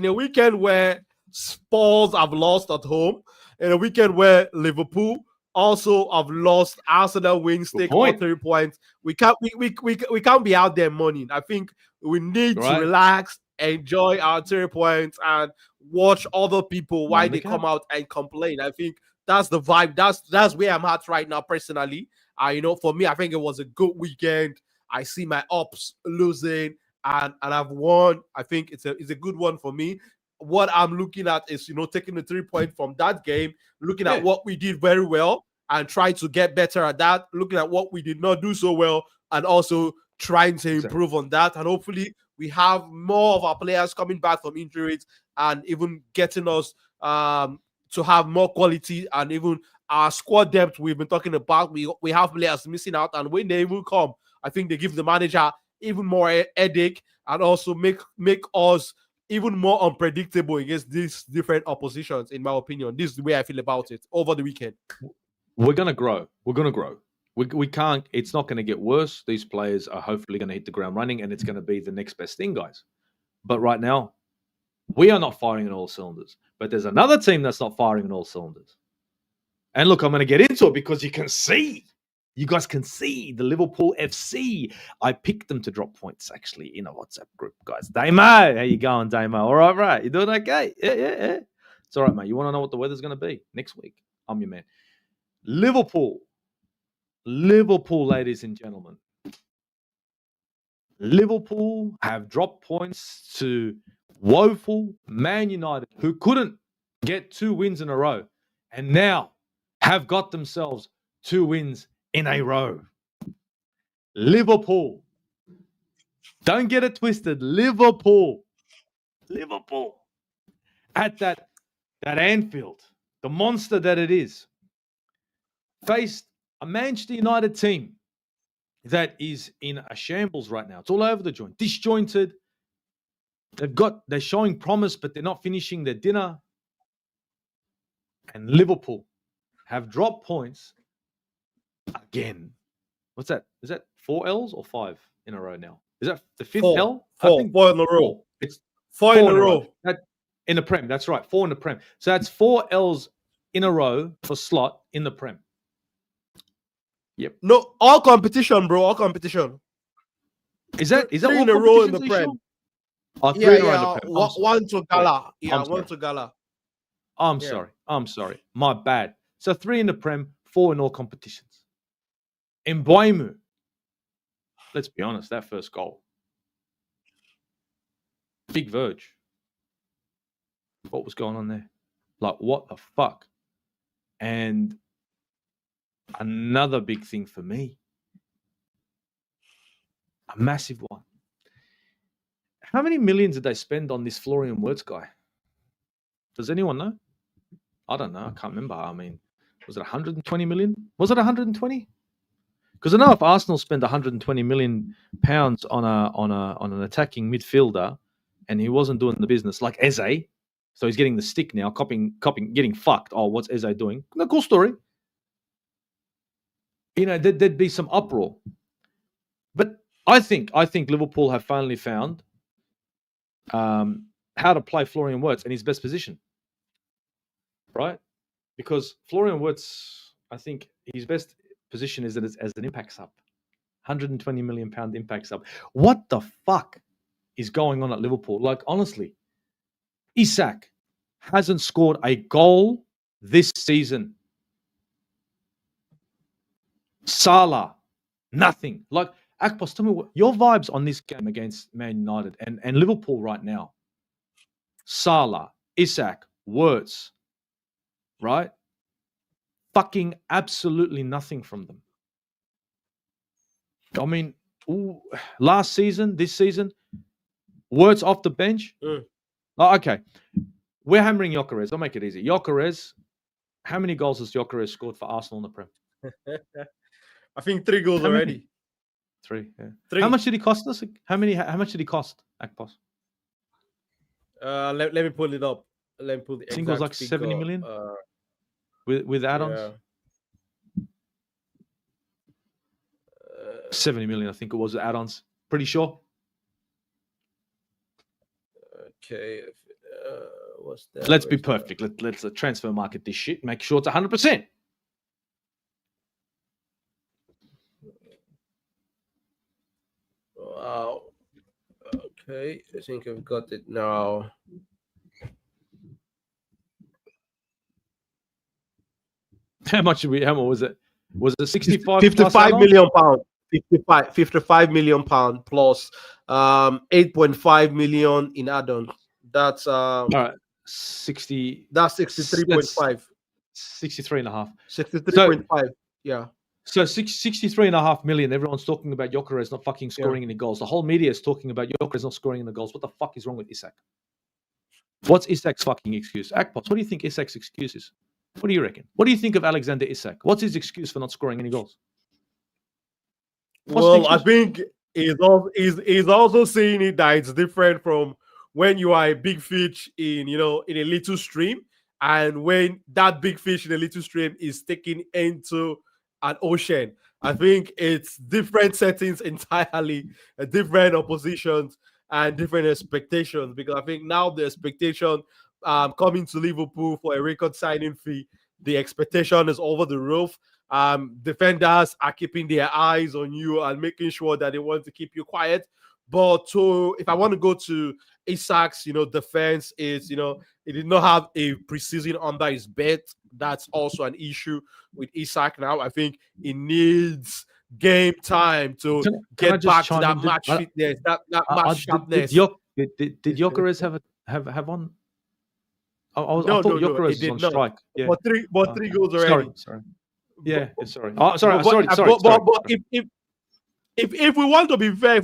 a weekend where Spurs have lost at home, in a weekend where Liverpool also have lost, Arsenal wins, take all 3 points, we can't be out there mourning. I think we need to relax, enjoy our 3 points, and watch other people why they come out and complain. I think that's the vibe. That's where I'm at right now, personally. For me, I think it was a good weekend. I see my ups losing, and I've won. I think it's a good one for me. What I'm looking at is, taking the 3 points from that game, looking at what we did very well and trying to get better at that, looking at what we did not do so well and also trying to improve on that. And hopefully we have more of our players coming back from injuries and even getting us to have more quality, and even our squad depth we've been talking about. We have players missing out, and when they will come, I think they give the manager even more headache and also make us even more unpredictable against these different oppositions, in my opinion. This is the way I feel about it over the weekend. We're going to grow. We can't, it's not going to get worse. These players are hopefully going to hit the ground running, and it's going to be the next best thing, guys. But right now, we are not firing on all cylinders. But there's another team that's not firing on all cylinders. And look, I'm going to get into it because you guys can see the Liverpool FC. I picked them to drop points, actually, in a WhatsApp group, guys. Damo, how you going, Damo? All right. You doing okay? Yeah. It's all right, mate. You want to know what the weather's going to be next week? I'm your man. Liverpool, ladies and gentlemen. Liverpool have dropped points to woeful Man United, who couldn't get 2 wins in a row, and now have got themselves 2 wins in a row. Liverpool. Don't get it twisted. Liverpool. At that Anfield, the monster that it is, faced a Manchester United team that is in a shambles right now. It's all over the joint. Disjointed. They're showing promise, but they're not finishing their dinner. And Liverpool have dropped points again. What's that? Is that 4 L's or 5 in a row now? Is that the 5th L? I think 4 in a row. It's 4 in a row. In the Prem, that's right. 4 in the Prem. So that's 4 L's in a row for Slot in the Prem. Yep. No, all competition, bro. All competition. Is that 3 in a row in the Prem? Sure? Oh, 3 in a row in the Prem. One to Gala. Yeah, one to Gala. I'm sorry. My bad. So 3 in the Prem, 4 in all competitions. In Mbeumo, let's be honest, that first goal. Big Verge. What was going on there? Like, what the fuck? And another big thing for me, a massive one. How many millions did they spend on this Florian Wirtz guy? Does anyone know? I don't know. I can't remember. I mean, was it 120 million? Was it 120? Because I know if Arsenal spend 120 million pounds on an attacking midfielder, and he wasn't doing the business like Eze, so he's getting the stick now, copying, getting fucked. Oh, what's Eze doing? No, cool story. there'd be some uproar. But I think Liverpool have finally found how to play Florian Wirtz in his best position, right? Because Florian Wirtz, I think his best position is as an impact sub, £120 million impact sub. What the fuck is going on at Liverpool? Like, honestly, Isak hasn't scored a goal this season. Salah, nothing. Like, Akpos, tell me what your vibes on this game against Man United and Liverpool right now. Salah, Isak, Wirtz, right? Fucking absolutely nothing from them. I mean, last season, this season, Wirtz off the bench. Oh, okay. We're hammering Gyökeres. I'll make it easy. Gyökeres, how many goals has Gyökeres scored for Arsenal in the Prem? I think 3 goals already. 3, yeah. 3. How much did he cost us? How much did he cost, Akpos? Let me pull it up. Let me pull the exact I think it was like figure. 70 million with add-ons. Yeah. 70 million, I think it was add-ons. Pretty sure. Okay. What's that? Let's be perfect. Let's transfer market this shit. Make sure it's 100%. Wow. Okay, I think I've got it now. How much was it? Was it 65? 55 million pound. 55 million pound plus 8.5 million in add-ons. That's all right. 60. That's 63.5. 63 and a half. 63.5. Yeah. So 63.5 million. Everyone's talking about Gyökeres not fucking scoring any goals. The whole media is talking about Gyökeres not scoring any goals. What the fuck is wrong with Isak? What's Isak's fucking excuse? Akpos, what do you think Isak's excuse is? What do you reckon? What do you think of Alexander Isak? What's his excuse for not scoring any goals? Well, I think he's also seeing it that it's different from when you are a big fish in a little stream, and when that big fish in a little stream is taken into an ocean. I think it's different settings entirely, different oppositions and different expectations, because I think now the expectation coming to Liverpool for a record signing fee, the expectation is over the roof. Defenders are keeping their eyes on you and making sure that they want to keep you quiet. But if I want to go to Isak's, defense is, he did not have a preseason under his belt. That's also an issue with Isak now. I think he needs game time to get back to that match fitness, that match sharpness. Did Gyökeres have on? I thought Gyökeres was on strike. Yeah. But three goals already. Sorry. Yeah, sorry. Oh, sorry. But if we want to be fair,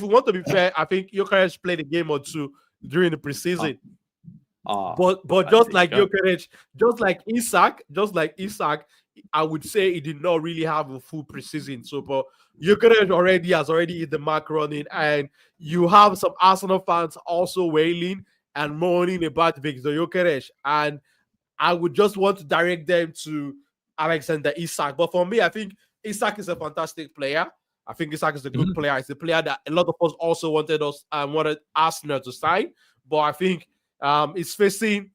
I think Gyökeres played a game or two during the preseason. But just like Gyökeres, just like Isak, I would say he did not really have a full preseason. So, but Gyökeres has already hit the mark running, and you have some Arsenal fans also wailing and moaning about Victor Gyökeres, and I would just want to direct them to Alexander Isak. But for me, I think Isak is a fantastic player. I think Isak is a good player. It's a player that a lot of us also wanted Arsenal to sign. But I think it's facing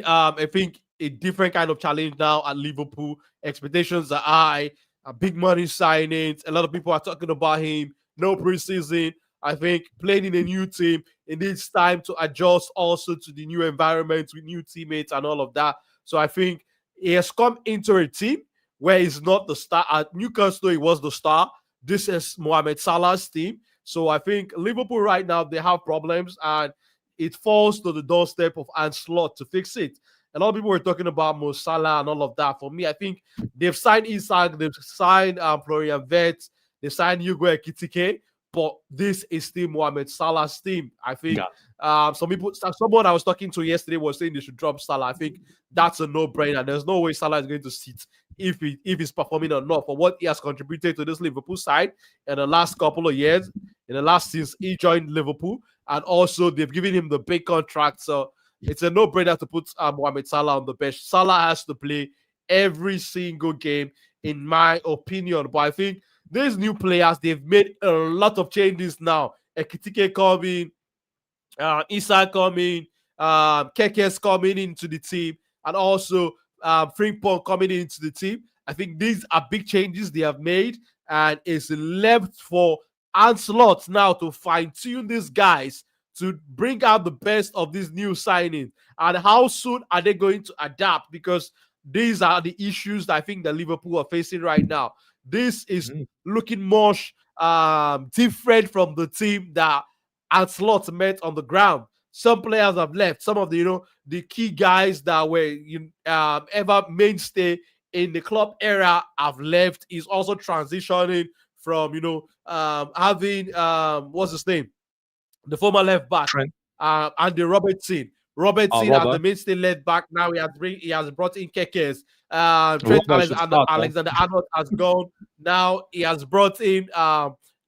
I think a different kind of challenge now at Liverpool. Expectations are high, big money signings. A lot of people are talking about him. No preseason. I think playing in a new team, it needs time to adjust also to the new environment with new teammates and all of that. So I think he has come into a team where he's not the star. At Newcastle, he was the star. This is Mohamed Salah's team. So I think Liverpool right now, they have problems, and it falls to the doorstep of Arne Slot to fix it. A lot of people were talking about Mo Salah and all of that. For me, I think they've signed Isak, they've signed Florian Wirtz, they signed Hugo Ekitike, but this is still Mohamed Salah's team. I think someone I was talking to yesterday was saying they should drop Salah. I think that's a no-brainer. There's no way Salah is going to sit if he's performing or not for what he has contributed to this Liverpool side in the last couple of years, since he joined Liverpool, and also they've given him the big contract. So it's a no-brainer to put Mohamed Salah on the bench. Salah has to play every single game in my opinion. But I think these new players, they've made a lot of changes now. Ekitike coming, Isak coming, Keke's coming into the team, and also Frimpong coming into the team. I think these are big changes they have made, and it's left for Ancelot now to fine-tune these guys to bring out the best of these new signings. And how soon are they going to adapt? Because these are the issues that I think that Liverpool are facing right now. This is looking much different from the team that Ancelot met on the ground. Some players have left. Some of the the key guys that were ever mainstay in the club era have left. He's also transitioning from having what's his name, the former left back, Andy Robertson. Robertson as the mainstay left back. Now he has brought in Kekes. Trent Alexander-Arnold has gone. Now he has brought in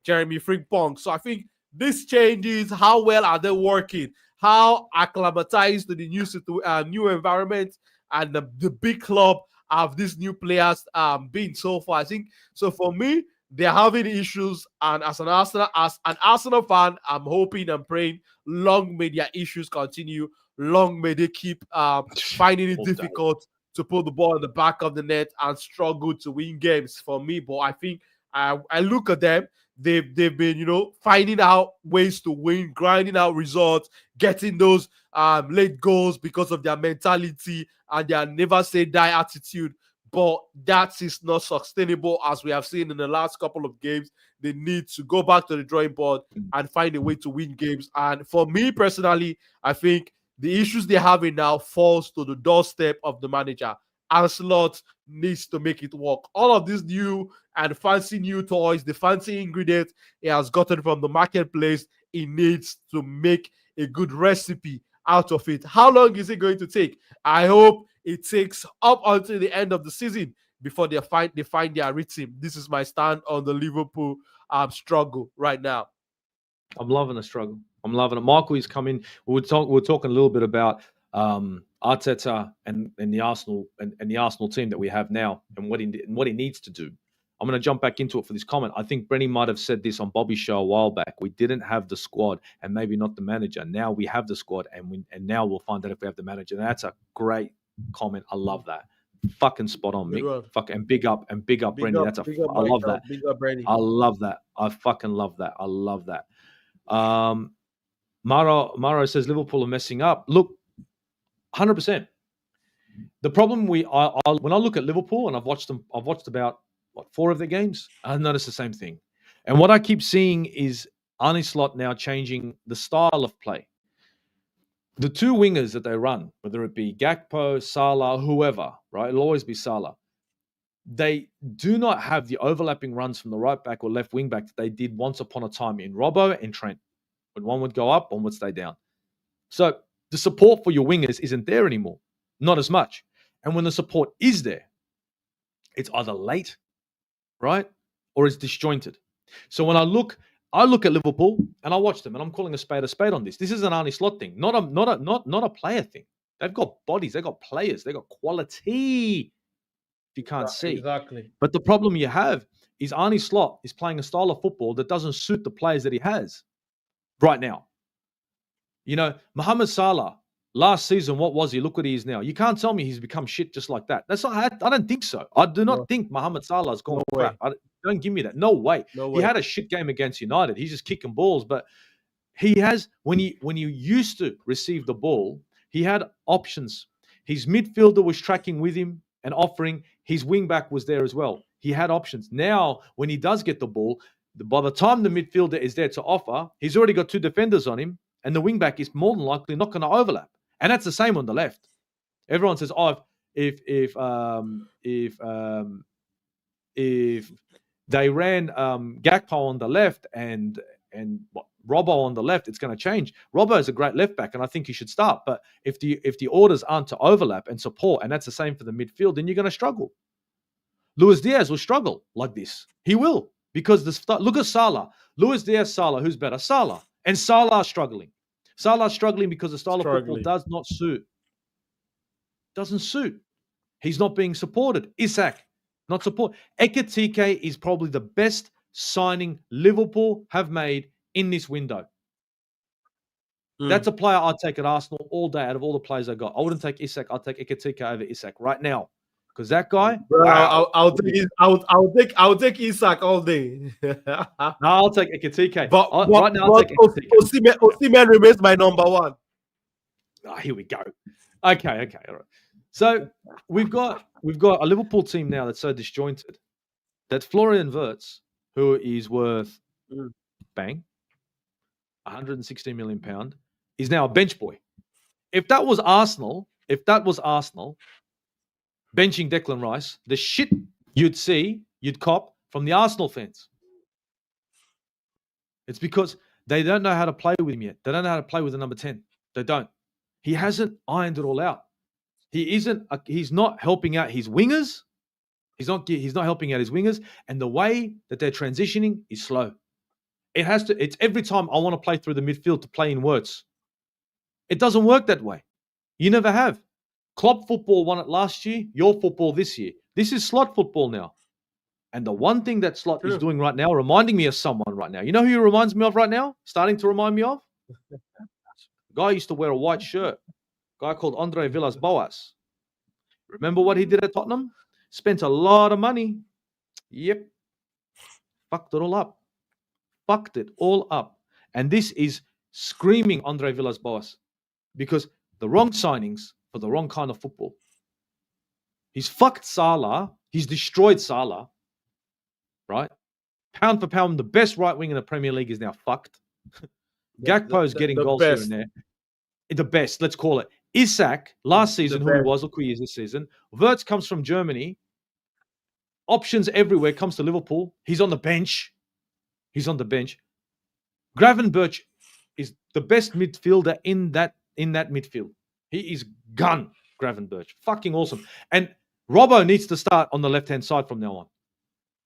Jeremy Frimpong. So I think this changes. How well are they working? How acclimatized to the new environment and the big club have these new players been so far? I think so. For me, they're having issues, and as an Arsenal fan, I'm hoping and praying long may their issues continue. Long may they keep finding it difficult to put the ball in the back of the net and struggle to win games for me. But I think I look at them. They've been, finding out ways to win, grinding out results, getting those late goals because of their mentality and their never say die attitude. But that is not sustainable, as we have seen in the last couple of games. They need to go back to the drawing board and find a way to win games. And for me personally, I think the issues they're having now falls to the doorstep of the manager. Ancelot needs to make it work. All of these new and fancy new toys, the fancy ingredients he has gotten from the marketplace, he needs to make a good recipe out of it. How long is it going to take? I hope it takes up until the end of the season before they find their rhythm. This is my stand on the Liverpool struggle right now. I'm loving the struggle. I'm loving it. Michael is coming. We're talking a little bit about Arteta and the Arsenal and the Arsenal team that we have now and what he needs to do. I'm going to jump back into it for this comment. I think Brenny might have said this on Bobby's show a while back. We didn't have the squad and maybe not the manager. Now we have the squad and now we'll find out if we have the manager. And that's a great comment. I love that. Fucking spot on, Mick. Fucking big up Brenny. I love that. Big up, Brenny. I love that. I fucking love that. I love that. Maro says Liverpool are messing up. Look, 100%. The problem when I look at Liverpool and I've watched about 4 of their games, I noticed the same thing. And what I keep seeing is Arne Slot now changing the style of play. The 2 wingers that they run, whether it be Gakpo, Salah, whoever, right? It'll always be Salah. They do not have the overlapping runs from the right back or left wing back that they did once upon a time in Robbo and Trent. When one would go up, one would stay down. So the support for your wingers isn't there anymore. Not as much. And when the support is there, it's either late, right? Or it's disjointed. So when I look at Liverpool and I watch them, and I'm calling a spade on this. This is an Arne Slot thing, not a player thing. They've got bodies, they've got players, they've got quality. You can't see. Exactly. But the problem you have is Arne Slot is playing a style of football that doesn't suit the players that he has right now. Mohamed Salah, last season, what was he? Look what he is now. You can't tell me he's become shit just like that. That's not. I don't think so. I do not think Mohamed Salah has gone crap. Don't give me that. No way. He had a shit game against United. He's just kicking balls. But he has, when he used to receive the ball, he had options. His midfielder was tracking with him and offering. His wing back was there as well. He had options. Now, when he does get the ball, by the time the midfielder is there to offer, he's already got 2 defenders on him, and the wing back is more than likely not going to overlap. And that's the same on the left. Everyone says, "Oh, if they ran Gakpo on the left and Robbo on the left, it's going to change." Robbo is a great left back, and I think he should start. But if the orders aren't to overlap and support, and that's the same for the midfield, then you're going to struggle. Luis Diaz will struggle like this. He will, because look at Salah. Luis Diaz, Salah, who's better? Salah. And Salah struggling. Salah struggling because the style of football does not suit. Doesn't suit. He's not being supported. Isak, Not support. Ekitike is probably the best signing Liverpool have made in this window. That's a player I'd take at Arsenal all day out of all the players I got. I wouldn't take Isak. I'll take Ekitike over Isak right now. Because that guy, Bro, wow. I'll take Isak all day. No, I'll take Ekitike. But right now, I'll take Ekitike. Osimhen remains my number one. Oh, here we go. Okay, all right. So we've got a Liverpool team now that's so disjointed that Florian Wirtz, who is worth bang 116 million pound, is now a bench boy. If that was Arsenal benching Declan Rice, the shit you'd cop from the Arsenal fans. It's because they don't know how to play with him yet. They don't know how to play with the number 10. They don't. He hasn't ironed it all out. He's not helping out his wingers. He's not helping out his wingers. And the way that they're transitioning is slow. It's every time I want to play through the midfield to play in Wirtz. It doesn't work that way. You never have. Club football won it last year. Your football this year. This is slot football now. And the one thing that Slot is doing right now, reminding me of someone right now. You know who he reminds me of right now? Starting to remind me of? The guy used to wear a white shirt. A guy called Andre Villas-Boas. Remember what he did at Tottenham? Spent a lot of money. Yep. Fucked it all up. And this is screaming Andre Villas-Boas because the wrong signings for the wrong kind of football. He's fucked Salah. He's destroyed Salah. Right? Pound for pound, the best right wing in the Premier League is now fucked. Gakpo is getting goals here and there. The best, let's call it. Isak, last season, who he was, look who he is this season. Wirtz comes from Germany. Options everywhere, comes to Liverpool. He's on the bench. Gravenberch is the best midfielder in that midfield. He is gun, Gravenberch. Fucking awesome. And Robbo needs to start on the left-hand side from now on.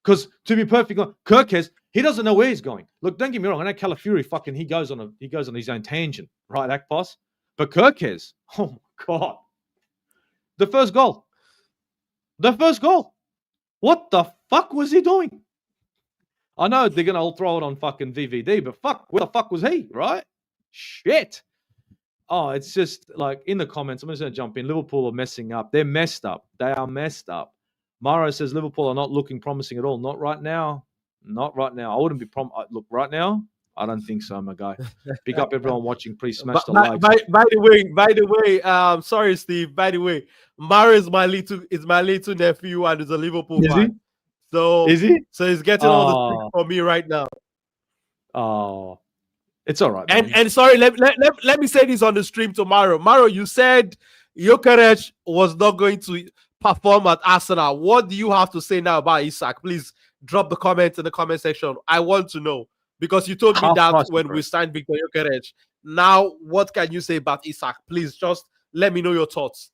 Because to be perfectly honest, Kirkes, he doesn't know where he's going. Look, don't get me wrong. I know Calafiori he goes on his own tangent, right, Akpos? But Kirkes, oh my God. The first goal. What the fuck was he doing? I know they're going to throw it on fucking VVD, but fuck, where the fuck was he, right? Shit. Oh, it's just like in the comments, I'm just going to jump in. Liverpool are messing up. They're messed up. They are messed up. Maro says Liverpool are not looking promising at all. Not right now. I wouldn't be look, right now, I don't think so, my guy. Pick up everyone watching. Please smash the like. By the way, sorry, Steve. By the way, Maro is my little nephew and is a Liverpool fan. So is he? So he's getting all the stick for me right now. Oh, it's all right. And sorry, let me say this on the stream to Maro. Maro, you said Gyökeres was not going to perform at Arsenal. What do you have to say now about Isak? Please drop the comments in the comment section. I want to know because you told me that when we signed Victor Gyökeres. Now, what can you say about Isak? Please just let me know your thoughts.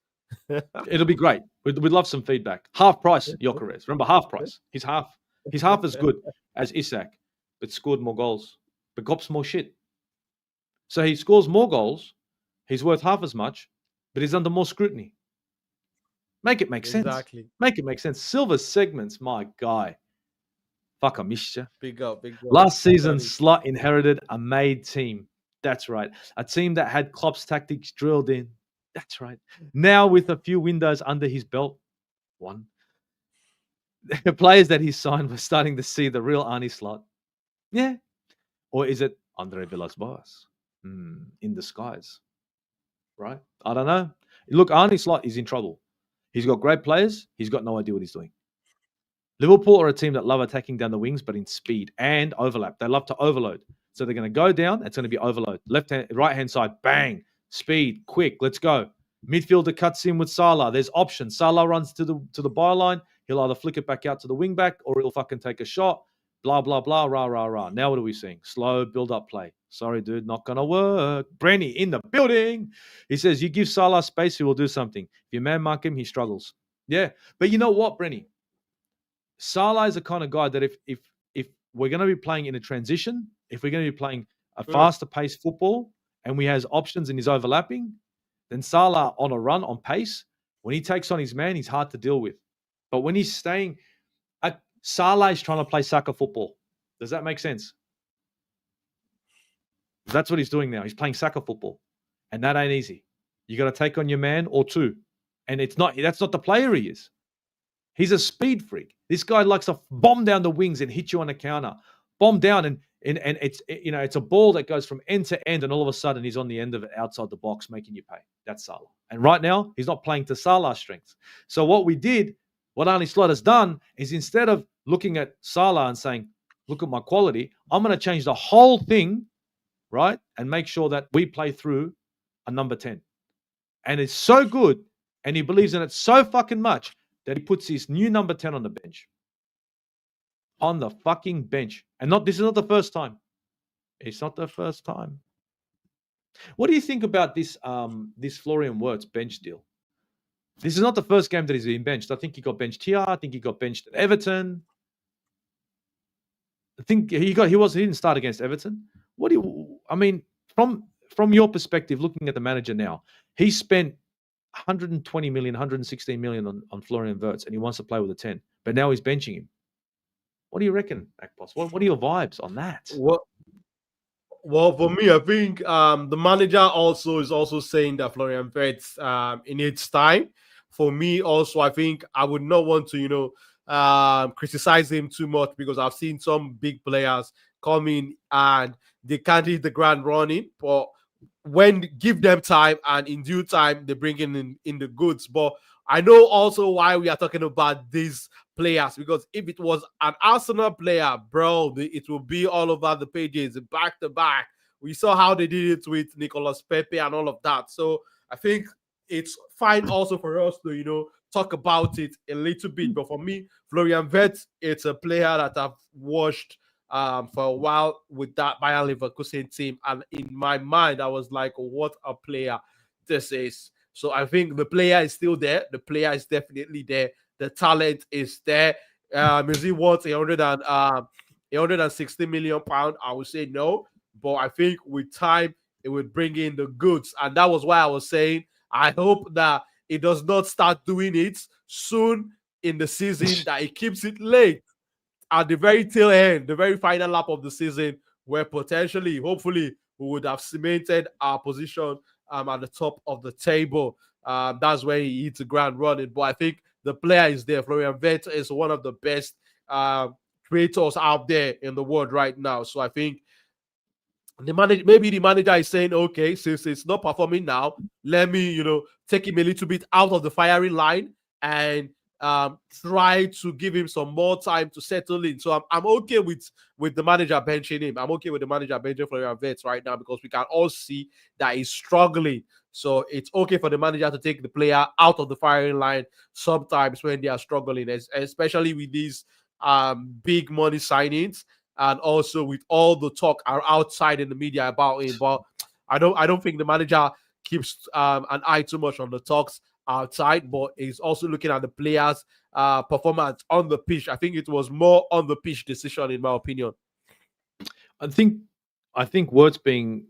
It'll be great. We'd love some feedback. Half price, Gyökeres. Remember, half price. He's half as good as Isak, but scored more goals, but cops more shit. So he scores more goals. He's worth half as much, but he's under more scrutiny. Make it make sense. Exactly. Make it make sense. Silver segments, my guy. Fuck, I missed you. Big up. Last season, Slot inherited a made team. That's right. A team that had Klopp's tactics drilled in. That's right. Now with a few windows under his belt, the players that he signed were starting to see the real Arnie Slot. Yeah. Or is it Andre Villas-Boas in disguise? Right? I don't know. Look, Arnie Slot is in trouble. He's got great players. He's got no idea what he's doing. Liverpool are a team that love attacking down the wings, but in speed and overlap. They love to overload. So they're going to go down. It's going to be overload. Right-hand side, bang. Speed, quick, let's go. Midfielder cuts in with Salah. There's options. Salah runs to the byline. He'll either flick it back out to the wing back or he'll fucking take a shot. Blah, blah, blah, rah, rah, rah. Now what are we seeing? Slow build-up play. Sorry, dude, not going to work. Brenny in the building. He says, you give Salah space, he will do something. If you man-mark him, he struggles. Yeah, but you know what, Brenny? Salah is the kind of guy that if we're going to be playing in a transition, if we're going to be playing a faster-paced football and we has options and he's overlapping, then Salah on a run, on pace, when he takes on his man, he's hard to deal with. But when he's staying Salah is trying to play soccer football. Does that make sense? That's what he's doing now. He's playing soccer football. And that ain't easy. You got to take on your man or two. And that's not the player he is. He's a speed freak. This guy likes to bomb down the wings and hit you on a counter. Bomb down and it's a ball that goes from end to end, and all of a sudden he's on the end of it outside the box making you pay. That's Salah. And right now, he's not playing to Salah's strengths. So what Arne Slot has done is, instead of looking at Salah and saying, look at my quality, I'm going to change the whole thing, right? And make sure that we play through a number 10. And it's so good, and he believes in it so fucking much, that he puts his new number 10 on the bench. On the fucking bench. And this is not the first time. It's not the first time. What do you think about this Florian Wirtz bench deal? This is not the first game that he's been benched. I think he got benched here. I think he got benched at Everton. I think he didn't start against Everton. From your perspective, looking at the manager now, he spent 120 million, 116 million on Florian Wirtz, and he wants to play with a 10. But now he's benching him. What do you reckon, Akpos? What are your vibes on that? Well, for me, I think the manager is also saying that Florian Wirtz in its time. For me, also, I think I would not want to, criticize him too much, because I've seen some big players come in and they can't hit the ground running, but when give them time, and in due time they bring in the goods. But I know also why we are talking about these players, because if it was an Arsenal player, bro, it will be all over the pages, back to back. We saw how they did it with Nicolas Pepe and all of that. So I think it's fine also for us to talk about it a little bit. But for me, Florian Wirtz, it's a player that I've watched for a while with that Bayer Leverkusen team, and in my mind I was like, what a player this is. So I think the player is still there. The player is definitely there. The talent is there. Is he worth 160 million pounds? I would say no, but I think with time it would bring in the goods, and that was why I was saying I hope that it does not start doing it soon in the season, that it keeps it late at the very tail end, the very final lap of the season, where potentially, hopefully, we would have cemented our position at the top of the table. That's where he hits the ground running. But I think the player is there. Florian Wirtz is one of the best creators out there in the world right now. So I think maybe the manager is saying, okay, since it's not performing now, let me, take him a little bit out of the firing line and try to give him some more time to settle in. So I'm okay with the manager benching him. I'm okay with the manager benching Florian Wirtz right now, because we can all see that he's struggling. So it's okay for the manager to take the player out of the firing line sometimes when they are struggling, especially with these big money signings, and also with all the talk outside in the media about him. But I don't think the manager keeps an eye too much on the talks outside, but he's also looking at the players' performance on the pitch. I think it was more on the pitch decision, in my opinion. I think Wirtz being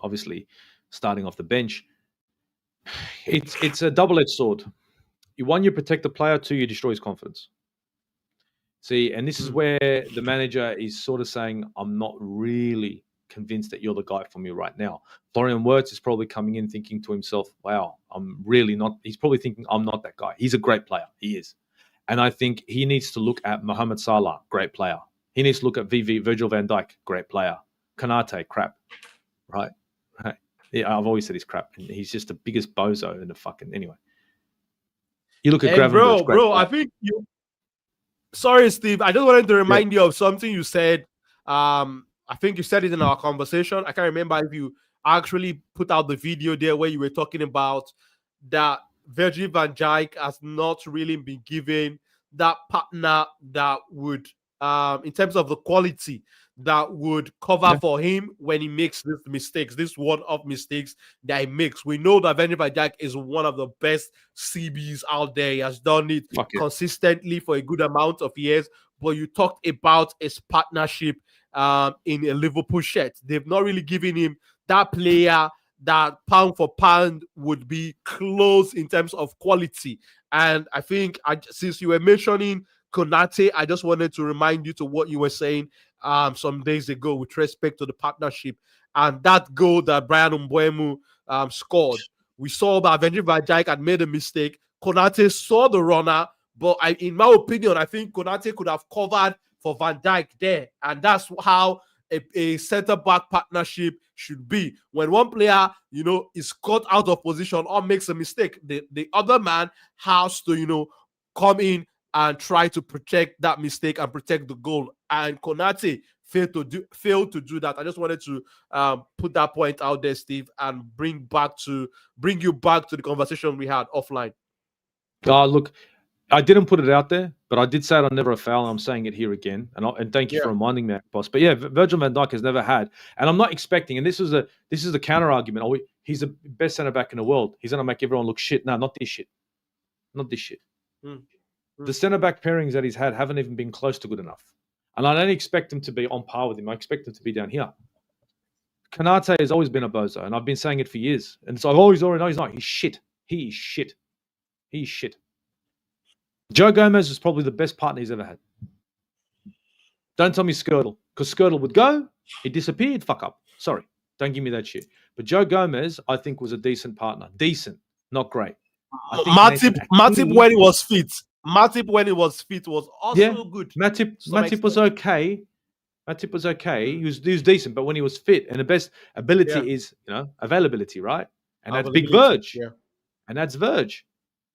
obviously starting off the bench, it's a double-edged sword. One, you protect the player. Two, you destroy his confidence. See, and this is where the manager is sort of saying, I'm not really convinced that you're the guy for me right now. Florian Wirtz is probably coming in thinking to himself, wow, I'm really not. He's probably thinking, I'm not that guy. He's a great player. He is. And I think he needs to look at Mohamed Salah, great player. He needs to look at Virgil van Dijk, great player. Konate, crap. Right? Yeah, I've always said he's crap. And he's just the biggest bozo in the fucking... Anyway. You look at Gravenberch, bro, I think you... Sorry, Steve. I just wanted to remind you of something you said. I think you said it in our conversation. I can't remember if you actually put out the video there where you were talking about that Virgil van Dijk has not really been given that partner that would, in terms of the quality, that would cover for him when he makes these mistakes, this one-off mistakes that he makes. We know that Virgil van Dijk is one of the best CBs out there. He has done it consistently for a good amount of years. But you talked about his partnership in a Liverpool shirt. They've not really given him that player that pound for pound would be close in terms of quality. And I think since you were mentioning Konate, I just wanted to remind you to what you were saying some days ago with respect to the partnership and that goal that Brian Mbeumo scored. We saw that Virgil van Dijk had made a mistake. Konate saw the runner, but in my opinion, I think Konate could have covered for Van Dijk there, and that's how a center-back partnership should be. When one player, is caught out of position or makes a mistake, the other man has to, come in and try to protect that mistake and protect the goal. And Konate failed to do that. I just wanted to put that point out there, Steve, and bring you back to the conversation we had offline. Look, I didn't put it out there, but I did say it on Never a Foul. I'm saying it here again, and thank you for reminding me, boss. But yeah, Virgil van Dijk has never had, and I'm not expecting. And this is the counter argument. He's the best centre back in the world. He's gonna make everyone look shit. No, not this shit. Not this shit. The centre back pairings that he's had haven't even been close to good enough, and I don't expect him to be on par with him. I expect him to be down here. Konate has always been a bozo, and I've been saying it for years. And it's like, oh, he's already. No, he's not. He's shit. He is shit. He's shit. Joe Gomez is probably the best partner he's ever had. Don't tell me Skirtle, because Skirtle would go, he disappeared, fuck up. Sorry, don't give me that shit. But Joe Gomez, I think, was a decent partner. Decent, not great. Matip when he was fit. Matip when he was fit was also good. Matip was okay. Matip was okay. He was decent, but when he was fit, and the best ability is, availability, right? And that's Big Verge. Yeah. And that's Verge.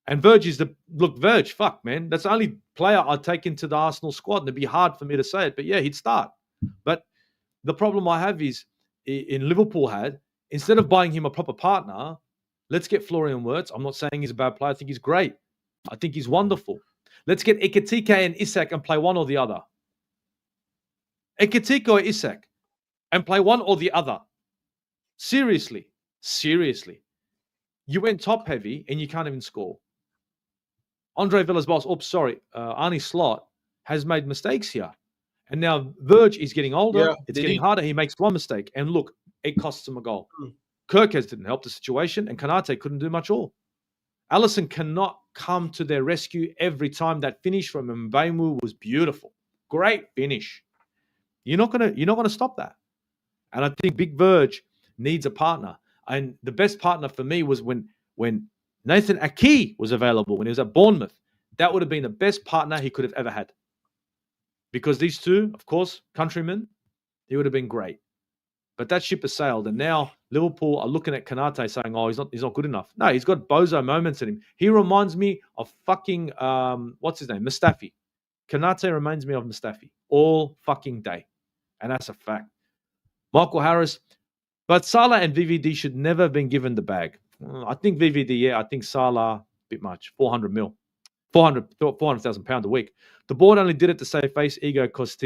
And Verge is Verge, fuck, man. That's the only player I'd take into the Arsenal squad. And it'd be hard for me to say it, but yeah, he'd start. But the problem I have is, in Liverpool instead of buying him a proper partner, let's get Florian Wirtz. I'm not saying he's a bad player. I think he's great. I think he's wonderful. Let's get Ekitike and Isak and play one or the other. Ekitike or Isak and play one or the other. Seriously. You went top heavy and you can't even score. Andre Villas-Boas, Arnie Slot has made mistakes here. And now Verge is getting older. Yeah, it's getting harder. He makes one mistake. And look, it costs him a goal. Kirkes didn't help the situation, and Konate couldn't do much all. Alisson cannot come to their rescue every time. That finish from Mbeumo was beautiful. Great finish. You're not gonna stop that. And I think Big Verge needs a partner. And the best partner for me was when Nathan Aki was available, when he was at Bournemouth. That would have been the best partner he could have ever had. Because these two, of course, countrymen, he would have been great. But that ship has sailed, and now Liverpool are looking at Konate saying, "Oh, he's not good enough." No, he's got bozo moments in him. He reminds me of fucking what's his name, Mustafi. Konate reminds me of Mustafi all fucking day, and that's a fact. Michael Harris, but Salah and VVD should never have been given the bag. I think VVD, yeah. I think Salah, a bit much. 400 mil, 400,000 pounds a week. The board only did it to save face, ego, because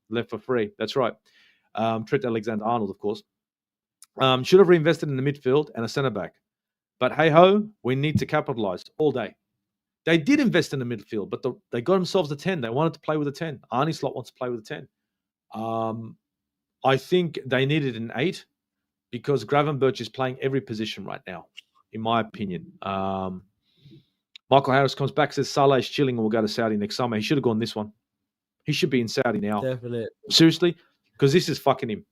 left for free. That's right. Trent Alexander-Arnold, of course. Should have reinvested in the midfield and a centre-back. But hey-ho, we need to capitalise all day. They did invest in the midfield, but they got themselves a 10. They wanted to play with a 10. Arnie Slot wants to play with a 10. I think they needed an 8 because Gravenberch is playing every position right now, in my opinion. Michael Harris comes back, says Salah is chilling and we'll go to Saudi next summer. He should have gone this one. He should be in Saudi now. Definitely. Seriously? Because this is fucking him.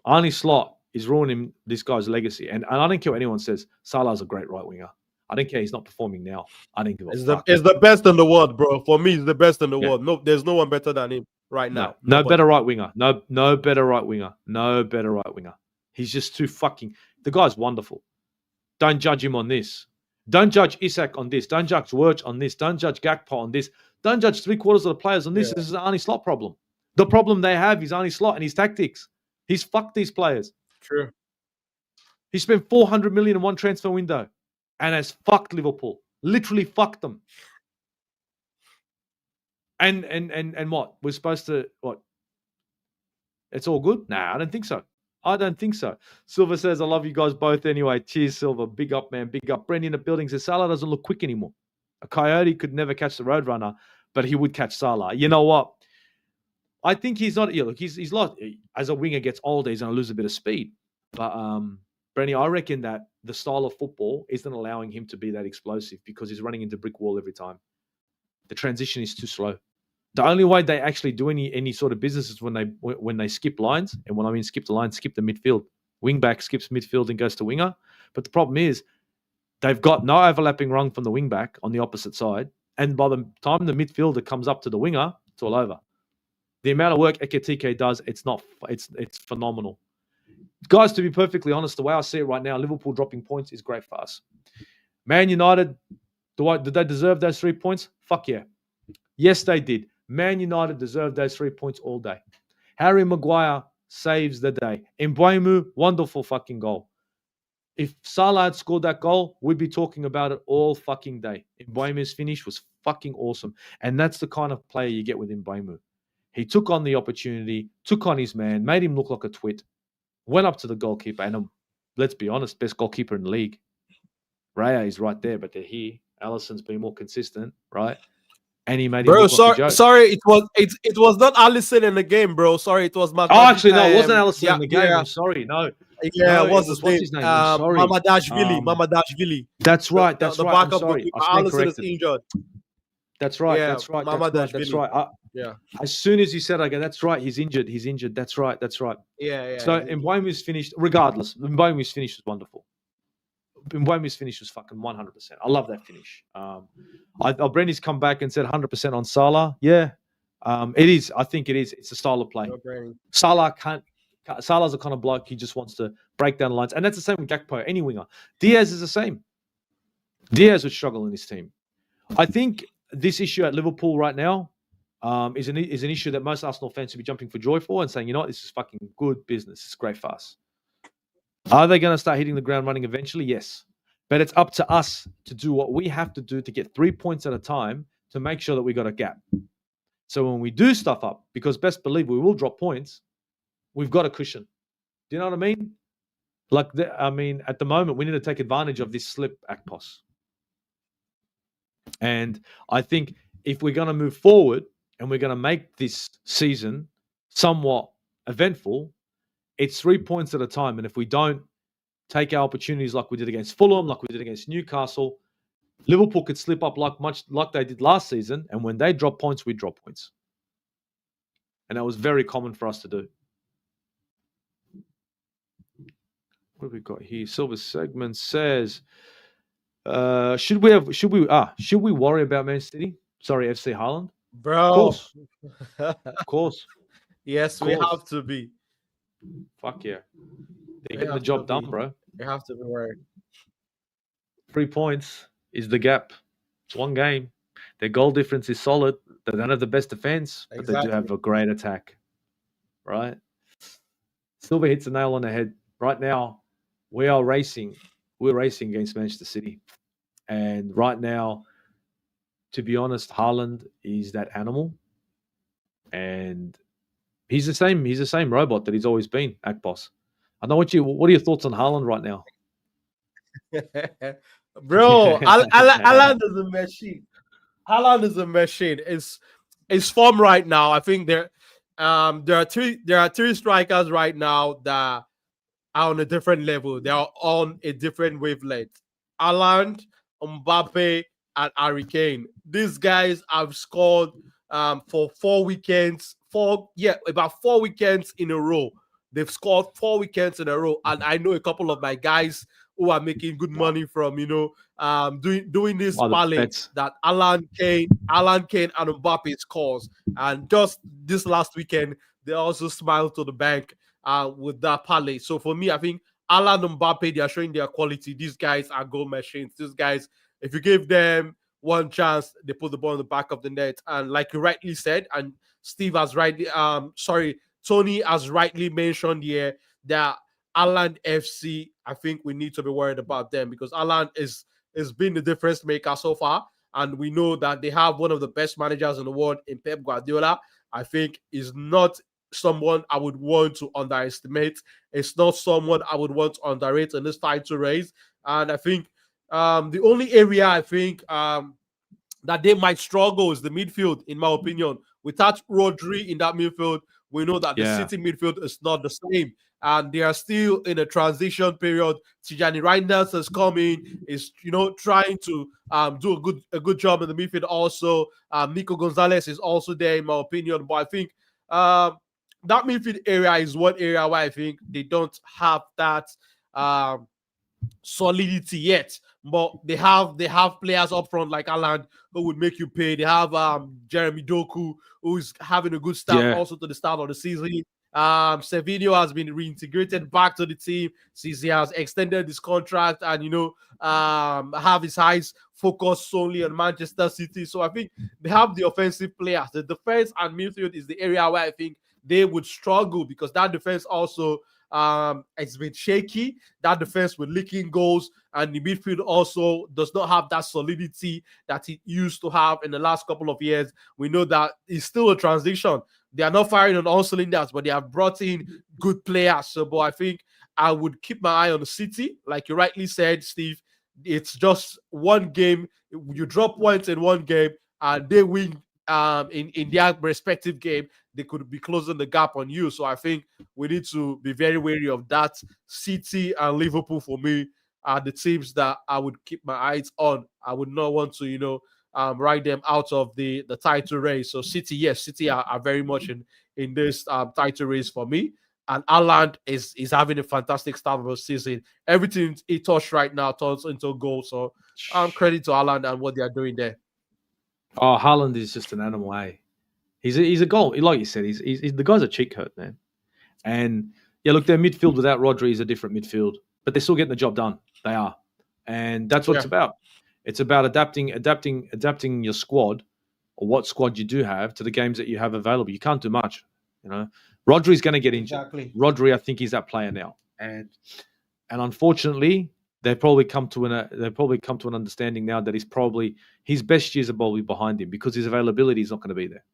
Arnie Slot is ruining this guy's legacy. And I don't care what anyone says. Salah's a great right winger. I don't care he's not performing now. I don't give a fuck. It's the best in the world, bro. For me, it's the best in the world. No, there's no one better than him right now. No better right winger. No better right winger. No better right winger. He's just too fucking... The guy's wonderful. Don't judge him on this. Don't judge Isak on this. Don't judge Wirtz on this. Don't judge Gakpo on this. Don't judge 3/4 of the players on this. Yeah. This is an Arnie Slot problem. The problem they have is Arnie Slot and his tactics. He's fucked these players. True. He spent 400 million in one transfer window and has fucked Liverpool. Literally fucked them. And what? We're supposed to, what? It's all good? Nah, I don't think so. I don't think so. Silver says, I love you guys both anyway. Cheers, Silver. Big up, man. Big up. Brendan in the building says, Salah doesn't look quick anymore. A coyote could never catch the Roadrunner, but he would catch Salah. You know what? I think he's not... Yeah, look, he's lost. As a winger gets older, he's going to lose a bit of speed. But, Brenny, I reckon that the style of football isn't allowing him to be that explosive because he's running into brick wall every time. The transition is too slow. The only way they actually do any sort of business is when they skip lines. And when I mean skip the line, skip the midfield. Wing back skips midfield and goes to winger. But the problem is they've got no overlapping run from the wing back on the opposite side. And by the time the midfielder comes up to the winger, it's all over. The amount of work Ekitike does, it's phenomenal. Guys, to be perfectly honest, the way I see it right now, Liverpool dropping points is great for us. Man United, did they deserve those 3 points? Fuck yeah. Yes, they did. Man United deserved those 3 points all day. Harry Maguire saves the day. Mbeumo, wonderful fucking goal. If Salah had scored that goal, we'd be talking about it all fucking day. Mbeumo's finish was fucking awesome. And that's the kind of player you get with Mbeumo. He took on the opportunity, took on his man, made him look like a twit, went up to the goalkeeper, and let's be honest, best goalkeeper in the league. Raya is right there, but they're here. Alisson's been more consistent, right? And he made him look like a joke. Sorry, it was not Alisson in the game, bro. Sorry, it was Maguire. Oh, actually, no, it wasn't Alisson in the game. Yeah. I'm sorry, no. Yeah, no, it was his name. Mamadashvili. That's right. That's right. I'm sorry. Alisson is injured. That's right. Yeah, that's right. That's right. Yeah. As soon as you said, I go, that's right. He's injured. That's right. Yeah. So Mbeumo's finished. Regardless, Mbeumo's finish was wonderful. Mbeumo's finish was fucking 100%. I love that finish. Brendy's come back and said 100% on Salah. Yeah, it is. I think it is. It's a style of play. Salah's the kind of bloke he just wants to break down the lines, and that's the same with Gakpo. Any winger. Diaz is the same. Diaz would struggle in this team. I think this issue at Liverpool right now is an issue that most Arsenal fans should be jumping for joy for and saying, you know what, this is fucking good business. It's great for us. Are they going to start hitting the ground running eventually? Yes. But it's up to us to do what we have to do to get 3 points at a time to make sure that we got a gap. So when we do stuff up, because best believe we will drop points, we've got a cushion. Do you know what I mean? At the moment, we need to take advantage of this slip, Akpos. And I think if we're going to move forward and we're going to make this season somewhat eventful, it's 3 points at a time. And if we don't take our opportunities like we did against Fulham, like we did against Newcastle, Liverpool could slip up much like they did last season. And when they drop points, we drop points. And that was very common for us to do. What have we got here? Silver Segment says, should we worry about Man City? Sorry, FC Haaland? Bro. Of course. Yes, we have to be. Fuck yeah. They're getting the job done, bro. You have to be worried. 3 points is the gap. It's one game. Their goal difference is solid. They don't have the best defense, but they do have a great attack. Right? Silver hits the nail on the head. Right now, we're racing against Manchester City. And right now, to be honest, Haaland is that animal. And he's the same robot that he's always been, Akpos. I know what are your thoughts on Haaland right now? Bro, Haaland is a machine. Haaland is a machine. It's form right now. I think there are three strikers right now that are on a different level. They are on a different wavelength. Haaland, Mbappe, and Harry Kane. These guys have scored for 4 weekends. About 4 weekends in a row. They've scored 4 weekends in a row, and I know a couple of my guys who are making good money from doing this parlay that Alan Kane, and Mbappe scores. And just this last weekend, they also smiled to the bank with that parlay. So for me, I think Alan and Mbappe, they are showing their quality. These guys are goal machines. These guys, if you give them one chance, they put the ball in the back of the net. And like you rightly said, and Steve has rightly, Tony has rightly mentioned here that Haaland FC, I think we need to be worried about them because Haaland is been the difference maker so far. And we know that they have one of the best managers in the world in Pep Guardiola. I think is not someone I would want to underestimate. It's not someone I would want to underrate in this title race. And I think the only area I think that they might struggle is the midfield, in my opinion. Without Rodri in that midfield, we know that the City midfield is not the same and they are still in a transition period. Tijani Reinders has come in, is trying to do a good job in the midfield. Also, Nico Gonzalez is also there, in my opinion. But I think that midfield area is one area where I think they don't have that solidity yet, but they have players up front like Alan who would make you pay. They have Jeremy Doku, who's having a good start also to the start of the season. Sevinho has been reintegrated back to the team since he has extended his contract, and have his eyes focused solely on Manchester City. So I think they have the offensive players. The defense and midfield is the area where I think they would struggle, because that defense also it's been shaky. That defense with leaking goals, and the midfield also does not have that solidity that it used to have in the last couple of years. We know that it's still a transition. They are not firing on all cylinders, but they have brought in good players. So, but I think I would keep my eye on the City. Like you rightly said, Steve, it's just one game. You drop points in one game, and they win in their respective game. They could be closing the gap on you. So I think we need to be very wary of that. City and Liverpool, for me, are the teams that I would keep my eyes on. I would not want to, ride them out of the title race. So City, yes, City are very much in this title race for me. And Haaland is having a fantastic start of the season. Everything he touched right now turns into a goal. So credit to Haaland and what they are doing there. Oh, Haaland is just an animal, eh? He's a goal. Like you said, he's the guy's a cheat code, man. And yeah, look, their midfield without Rodri is a different midfield, but they're still getting the job done. They are, and that's what it's about. It's about adapting your squad, or what squad you do have, to the games that you have available. You can't do much, Rodri's going to get injured. Exactly. Rodri, I think he's that player now, and unfortunately, they've probably come to an understanding now that his best years are probably behind him, because his availability is not going to be there.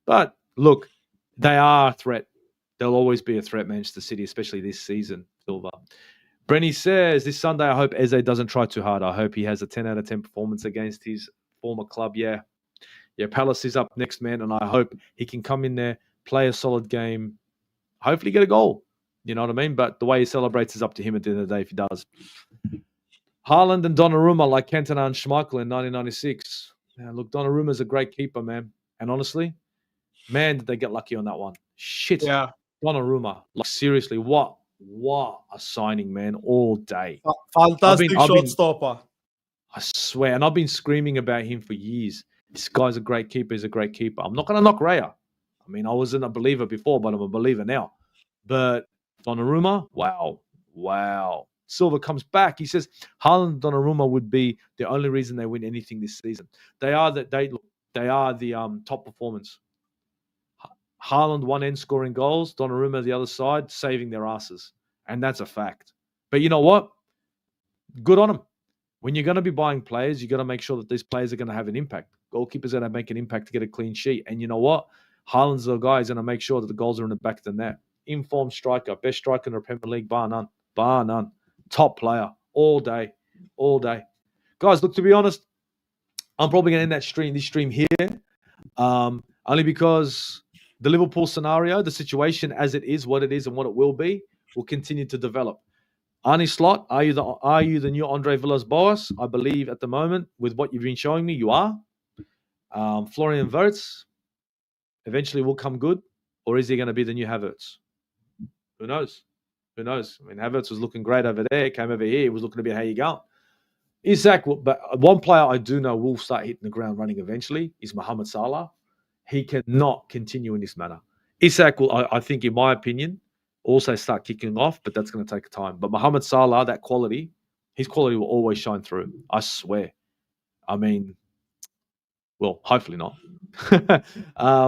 But look, they are a threat. They'll always be a threat, Manchester City, especially this season, Silva. Brenny says, this Sunday, I hope Eze doesn't try too hard. I hope he has a 10 out of 10 performance against his former club. Yeah, Palace is up next, man, and I hope he can come in there, play a solid game, hopefully get a goal. You know what I mean? But the way he celebrates is up to him at the end of the day if he does. Haaland and Donnarumma like Cantona and Schmeichel in 1996. Yeah, look, Donnarumma's a great keeper, man. And honestly, man, did they get lucky on that one. Shit. Yeah. Donnarumma. Like, seriously, what a signing, man, all day. Fantastic shot stopper. I swear. And I've been screaming about him for years. This guy's a great keeper. He's a great keeper. I'm not going to knock Raya. I mean, I wasn't a believer before, but I'm a believer now. But Donnarumma, wow. Silva comes back. He says Haaland and Donnarumma would be the only reason they win anything this season. They are the top performance. Haaland one end scoring goals, Donnarumma the other side saving their asses, and that's a fact. But you know what? Good on them. When you're going to be buying players, you got to make sure that these players are going to have an impact. Goalkeepers are going to make an impact to get a clean sheet, and you know what? Haaland's the guy who's going to make sure that the goals are in the back of the net. Informed striker, best striker in the Premier League, bar none. Top player, all day. Guys, look, to be honest, I'm probably going to end this stream here, only because the Liverpool scenario, the situation as it is, what it is, and what it will be, will continue to develop. Arnie Slot, are you the new Andre Villas-Boas? I believe at the moment, with what you've been showing me, you are. Florian Wirtz eventually will come good, or is he going to be the new Havertz? Who knows? I mean, Havertz was looking great over there. Came over here. He was looking a bit, how you going? Isak, but one player I do know will start hitting the ground running eventually is Mohamed Salah. He cannot continue in this manner. Isak will, I think, in my opinion, also start kicking off, but that's going to take time. But Mohamed Salah, his quality will always shine through. I swear. I mean, well, hopefully not.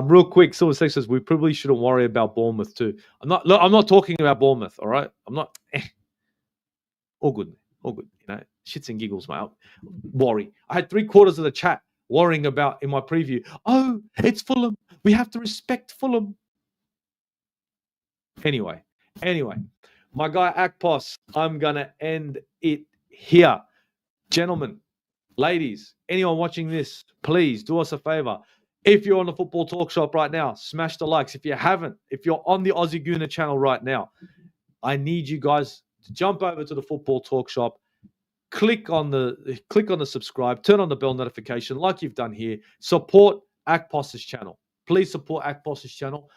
Real quick, Silver Sex says we probably shouldn't worry about Bournemouth too. I'm not talking about Bournemouth, all right? I'm not. All good. Shits and giggles, mate. Worry. I had 3/4 of the chat worrying about in my preview. Oh, it's Fulham. We have to respect Fulham. Anyway, my guy Akpos, I'm gonna end it here, gentlemen. Ladies, anyone watching this, please do us a favor. If you're on the Football Talk Shop right now, smash the likes. If you haven't, if you're on the Aussie Gooner channel right now, I need you guys to jump over to the Football Talk Shop, click on the subscribe, turn on the bell notification like you've done here. Support Akpos's channel. Please support Akpos's channel.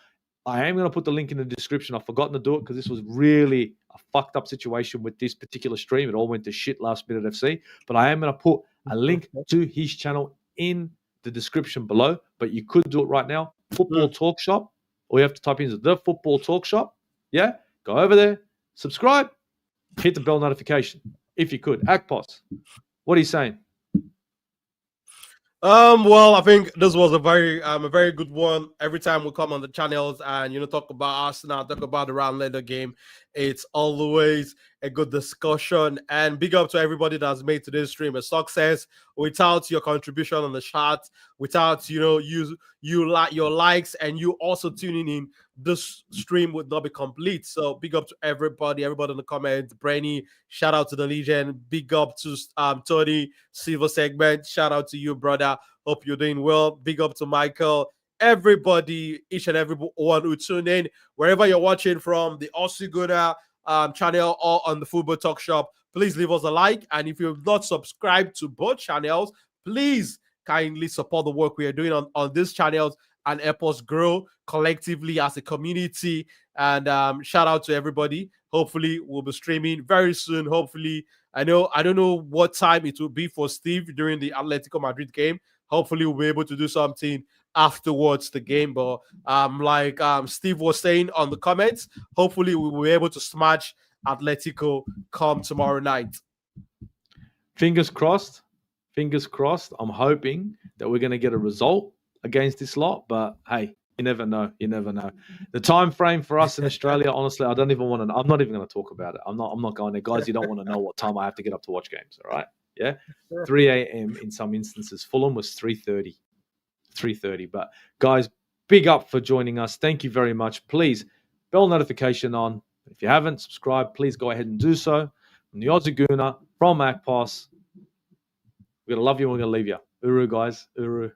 I am going to put the link in the description. I've forgotten to do it because this was really a fucked up situation with this particular stream. It all went to shit last minute FC. But I am going to put a link to his channel in the description below. But you could do it right now. Football Talk Shop. All you have to type in is the Football Talk Shop. Yeah? Go over there, subscribe, hit the bell notification. If you could. Akpos, what are you saying? Well, I think this was a very good one. Every time we come on the channels and talk about Arsenal, talk about the round leather game, it's always a good discussion. And big up to everybody that's made today's stream a success. Without your contribution on the chat, without your likes and you also tuning in, this stream would not be complete. So big up to everybody in the comments. Brenny, shout out to the Legion. Big up to Tony, Silver Segment. Shout out to you, brother. Hope you're doing well. Big up to Michael. Everybody, each and every one who tuned in, wherever you're watching from, the Aussie Gooner channel or on the Football Talk Shop, please leave us a like. And if you've not subscribed to both channels, please kindly support the work we are doing on these channels and help us grow collectively as a community. And shout out to everybody. Hopefully, we'll be streaming very soon. Hopefully, I don't know what time it will be for Steve during the Atletico Madrid game. Hopefully, we'll be able to do something afterwards the game. But like Steve was saying on the comments, hopefully we will be able to smash Atletico come tomorrow night. Fingers crossed. Fingers crossed. I'm hoping that we're going to get a result against this lot. But hey, you never know. You never know. The time frame for us in Australia, honestly, I don't even want to. I'm not even going to talk about it. I'm not going there, guys. You don't want to know what time I have to get up to watch games. All right. Yeah. 3 a.m. in some instances. Fulham was 3:30. 3:30. But guys, big up for joining us. Thank you very much. Please, bell notification on. If you haven't subscribed, please go ahead and do so. From the Aussie Gooner, from Akpos, we're going to love you and we're going to leave you. Uru, guys. Uru.